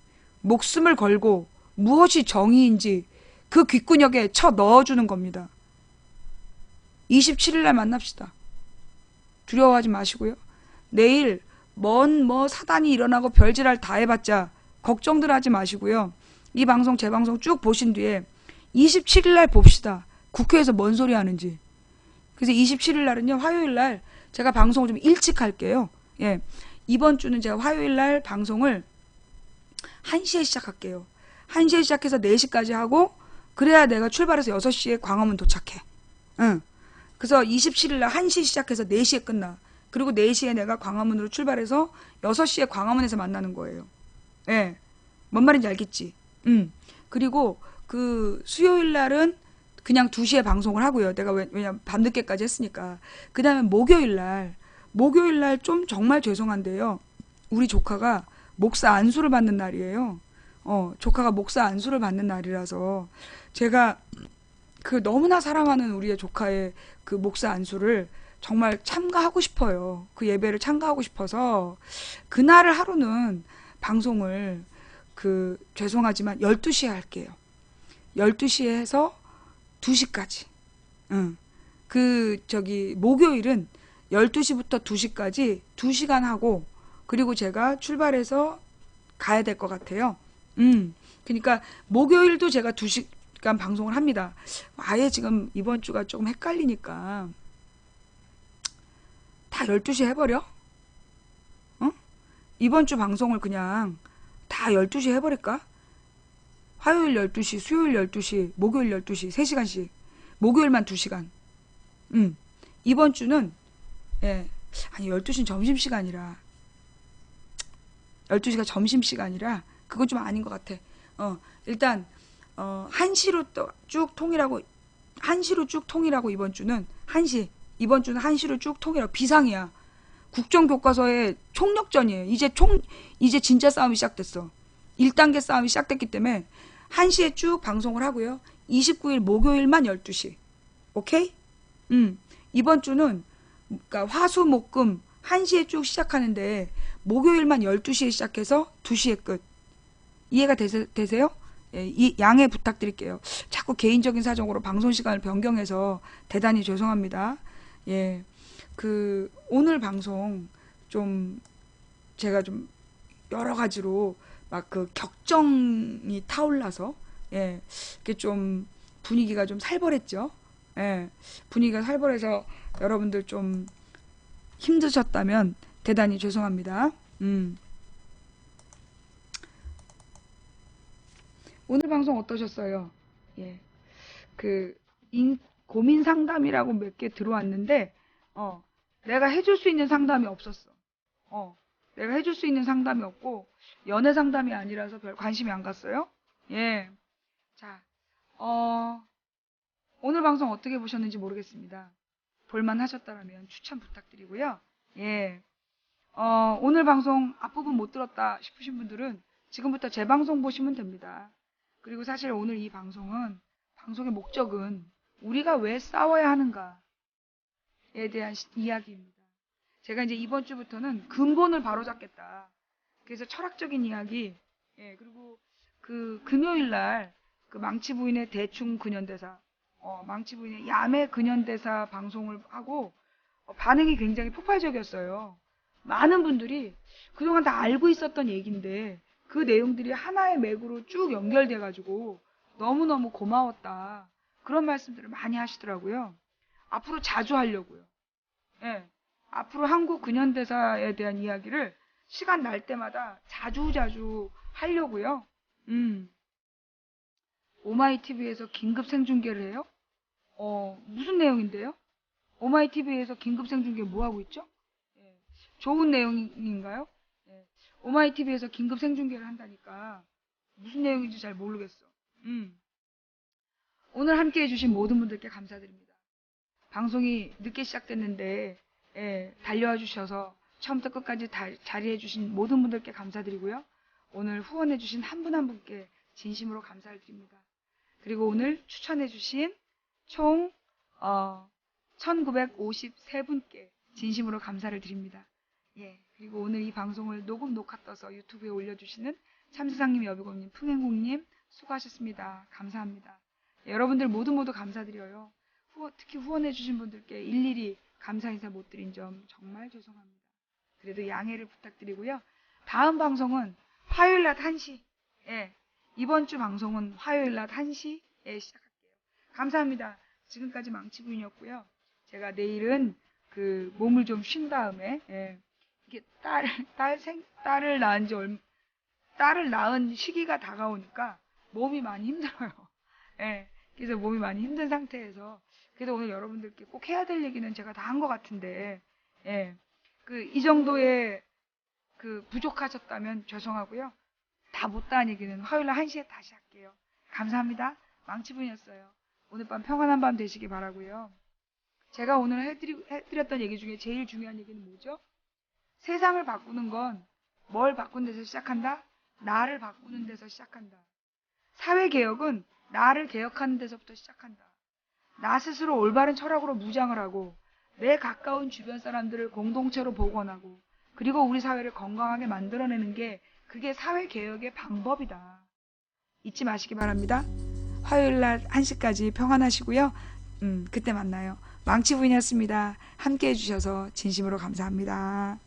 목숨을 걸고 무엇이 정의인지 그 귓구녕에 쳐 넣어주는 겁니다. 27일날 만납시다. 두려워하지 마시고요. 내일 뭐 사단이 일어나고 별짓할 다 해봤자 걱정들 하지 마시고요. 이 방송 제 방송 쭉 보신 뒤에 27일날 봅시다. 국회에서 뭔 소리 하는지. 그래서 27일날은요 화요일날 제가 방송을 좀 일찍 할게요. 예, 이번 주는 제가 화요일날 방송을 1시에 시작할게요. 1시에 시작해서 4시까지 하고 그래야 내가 출발해서 6시에 광화문 도착해. 그래서 27일날 1시 시작해서 4시에 끝나. 그리고 4시에 내가 광화문으로 출발해서 6시에 광화문에서 만나는 거예요. 예. 뭔 말인지 알겠지? 그리고 그 수요일날은 그냥 2시에 방송을 하고요. 내가 왜냐면 밤늦게까지 했으니까. 그 다음에 목요일날 좀 정말 죄송한데요. 우리 조카가 목사 안수를 받는 날이에요. 조카가 목사 안수를 받는 날이라서 제가 그 너무나 사랑하는 우리의 조카의 그 목사 안수를 정말 참가하고 싶어요. 그 예배를 참가하고 싶어서 그날을 하루는 방송을 죄송하지만 12시에 할게요. 12시에 해서 2시까지. 목요일은 12시부터 2시까지 2시간 하고 그리고 제가 출발해서 가야 될 것 같아요. 그러니까 목요일도 제가 2시간 방송을 합니다. 아예 지금 이번 주가 조금 헷갈리니까 다 12시 해버려? 이번 주 방송을 그냥 다 12시 해버릴까? 화요일 12시, 수요일 12시, 목요일 12시, 3시간씩. 목요일만 2시간. 이번 주는, 예, 아니, 12시는 점심시간이라. 12시가 점심시간이라, 그건 좀 아닌 것 같아. 일단, 1시로 쭉 통일하고, 1시로 쭉 통일하고, 이번 주는 1시. 이번 주는 1시로 쭉 통일하고, 비상이야. 국정교과서의 총력전이에요. 이제 진짜 싸움이 시작됐어. 1단계 싸움이 시작됐기 때문에 1시에 쭉 방송을 하고요. 29일 목요일만 12시. 오케이? 이번 주는 그러니까 화수 목금 1시에 쭉 시작하는데 목요일만 12시에 시작해서 2시에 끝. 이해가 되세요? 예, 양해 부탁드릴게요. 자꾸 개인적인 사정으로 방송 시간을 변경해서 대단히 죄송합니다. 예. 오늘 방송 제가 좀 여러 가지로 막 그 격정이 타올라서 예, 이게 좀 분위기가 좀 살벌했죠. 예, 분위기가 살벌해서 여러분들 좀 힘드셨다면 대단히 죄송합니다. 오늘 방송 어떠셨어요? 예, 그 고민 상담이라고 몇 개 들어왔는데 어, 내가 해줄 수 있는 상담이 없었어. 어, 내가 해줄 수 있는 상담이 없고 연애 상담이 아니라서 별 관심이 안 갔어요. 예, 자, 어, 오늘 방송 어떻게 보셨는지 모르겠습니다. 볼만 하셨다면 추천 부탁드리고요. 예, 오늘 방송 앞부분 못 들었다 싶으신 분들은 지금부터 제 방송 보시면 됩니다. 그리고 사실 오늘 이 방송의 목적은 우리가 왜 싸워야 하는가에 대한 이야기입니다. 제가 이제 이번 주부터는 근본을 바로잡겠다. 그래서 철학적인 이야기, 예, 그리고 그 금요일 날 그 망치 부인의 대충 근현대사, 망치 부인의 야매 근현대사 방송을 하고 반응이 굉장히 폭발적이었어요. 많은 분들이 그동안 다 알고 있었던 얘기인데 그 내용들이 하나의 맥으로 쭉 연결돼가지고 너무너무 고마웠다. 그런 말씀들을 많이 하시더라고요. 앞으로 자주 하려고요. 예. 앞으로 한국 근현대사에 대한 이야기를 시간 날 때마다 자주자주 하려고요. 오마이TV에서 긴급 생중계를 해요? 무슨 내용인데요? 오마이TV에서 긴급 생중계 뭐 하고 있죠? 예. 좋은 내용인가요? 예. 오마이TV에서 긴급 생중계를 한다니까 무슨 내용인지 잘 모르겠어. 오늘 함께 해주신 모든 분들께 감사드립니다. 방송이 늦게 시작됐는데 예, 달려와 주셔서 처음부터 끝까지 자리해 주신 모든 분들께 감사드리고요. 오늘 후원해 주신 한 분 한 분께 진심으로 감사를 드립니다. 그리고 오늘 추천해 주신 총 1953분께 진심으로 감사를 드립니다. 예, 그리고 오늘 이 방송을 녹화 떠서 유튜브에 올려주시는 참세상님, 여비곰님, 풍행국님 수고하셨습니다. 감사합니다. 예, 여러분들 모두 감사드려요. 특히 후원해주신 분들께 일일이 감사 인사 못 드린 점 정말 죄송합니다. 그래도 양해를 부탁드리고요. 다음 방송은 화요일 낮 1시. 예, 이번 주 방송은 화요일 낮 1시에 시작할게요. 감사합니다. 지금까지 망치부인이었고요. 제가 내일은 그 몸을 좀 쉰 다음에 예, 이게 딸을 낳은 시기가 다가오니까 몸이 많이 힘들어요. 예, 그래서 몸이 많이 힘든 상태에서 그래도 오늘 여러분들께 꼭 해야 될 얘기는 제가 다 한 것 같은데 예, 이 정도의 부족하셨다면 죄송하고요. 다 못다한 얘기는 화요일 날 1시에 다시 할게요. 감사합니다. 망치분이었어요. 오늘 밤 평안한 밤 되시기 바라고요. 제가 오늘 해드렸던 얘기 중에 제일 중요한 얘기는 뭐죠? 세상을 바꾸는 건 뭘 바꾸는 데서 시작한다? 나를 바꾸는 데서 시작한다. 사회개혁은 나를 개혁하는 데서부터 시작한다. 나 스스로 올바른 철학으로 무장을 하고 내 가까운 주변 사람들을 공동체로 복원하고 그리고 우리 사회를 건강하게 만들어내는 게 그게 사회개혁의 방법이다. 잊지 마시기 바랍니다. 화요일 날 1시까지 평안하시고요. 그때 만나요. 망치부인이었습니다. 함께 해주셔서 진심으로 감사합니다.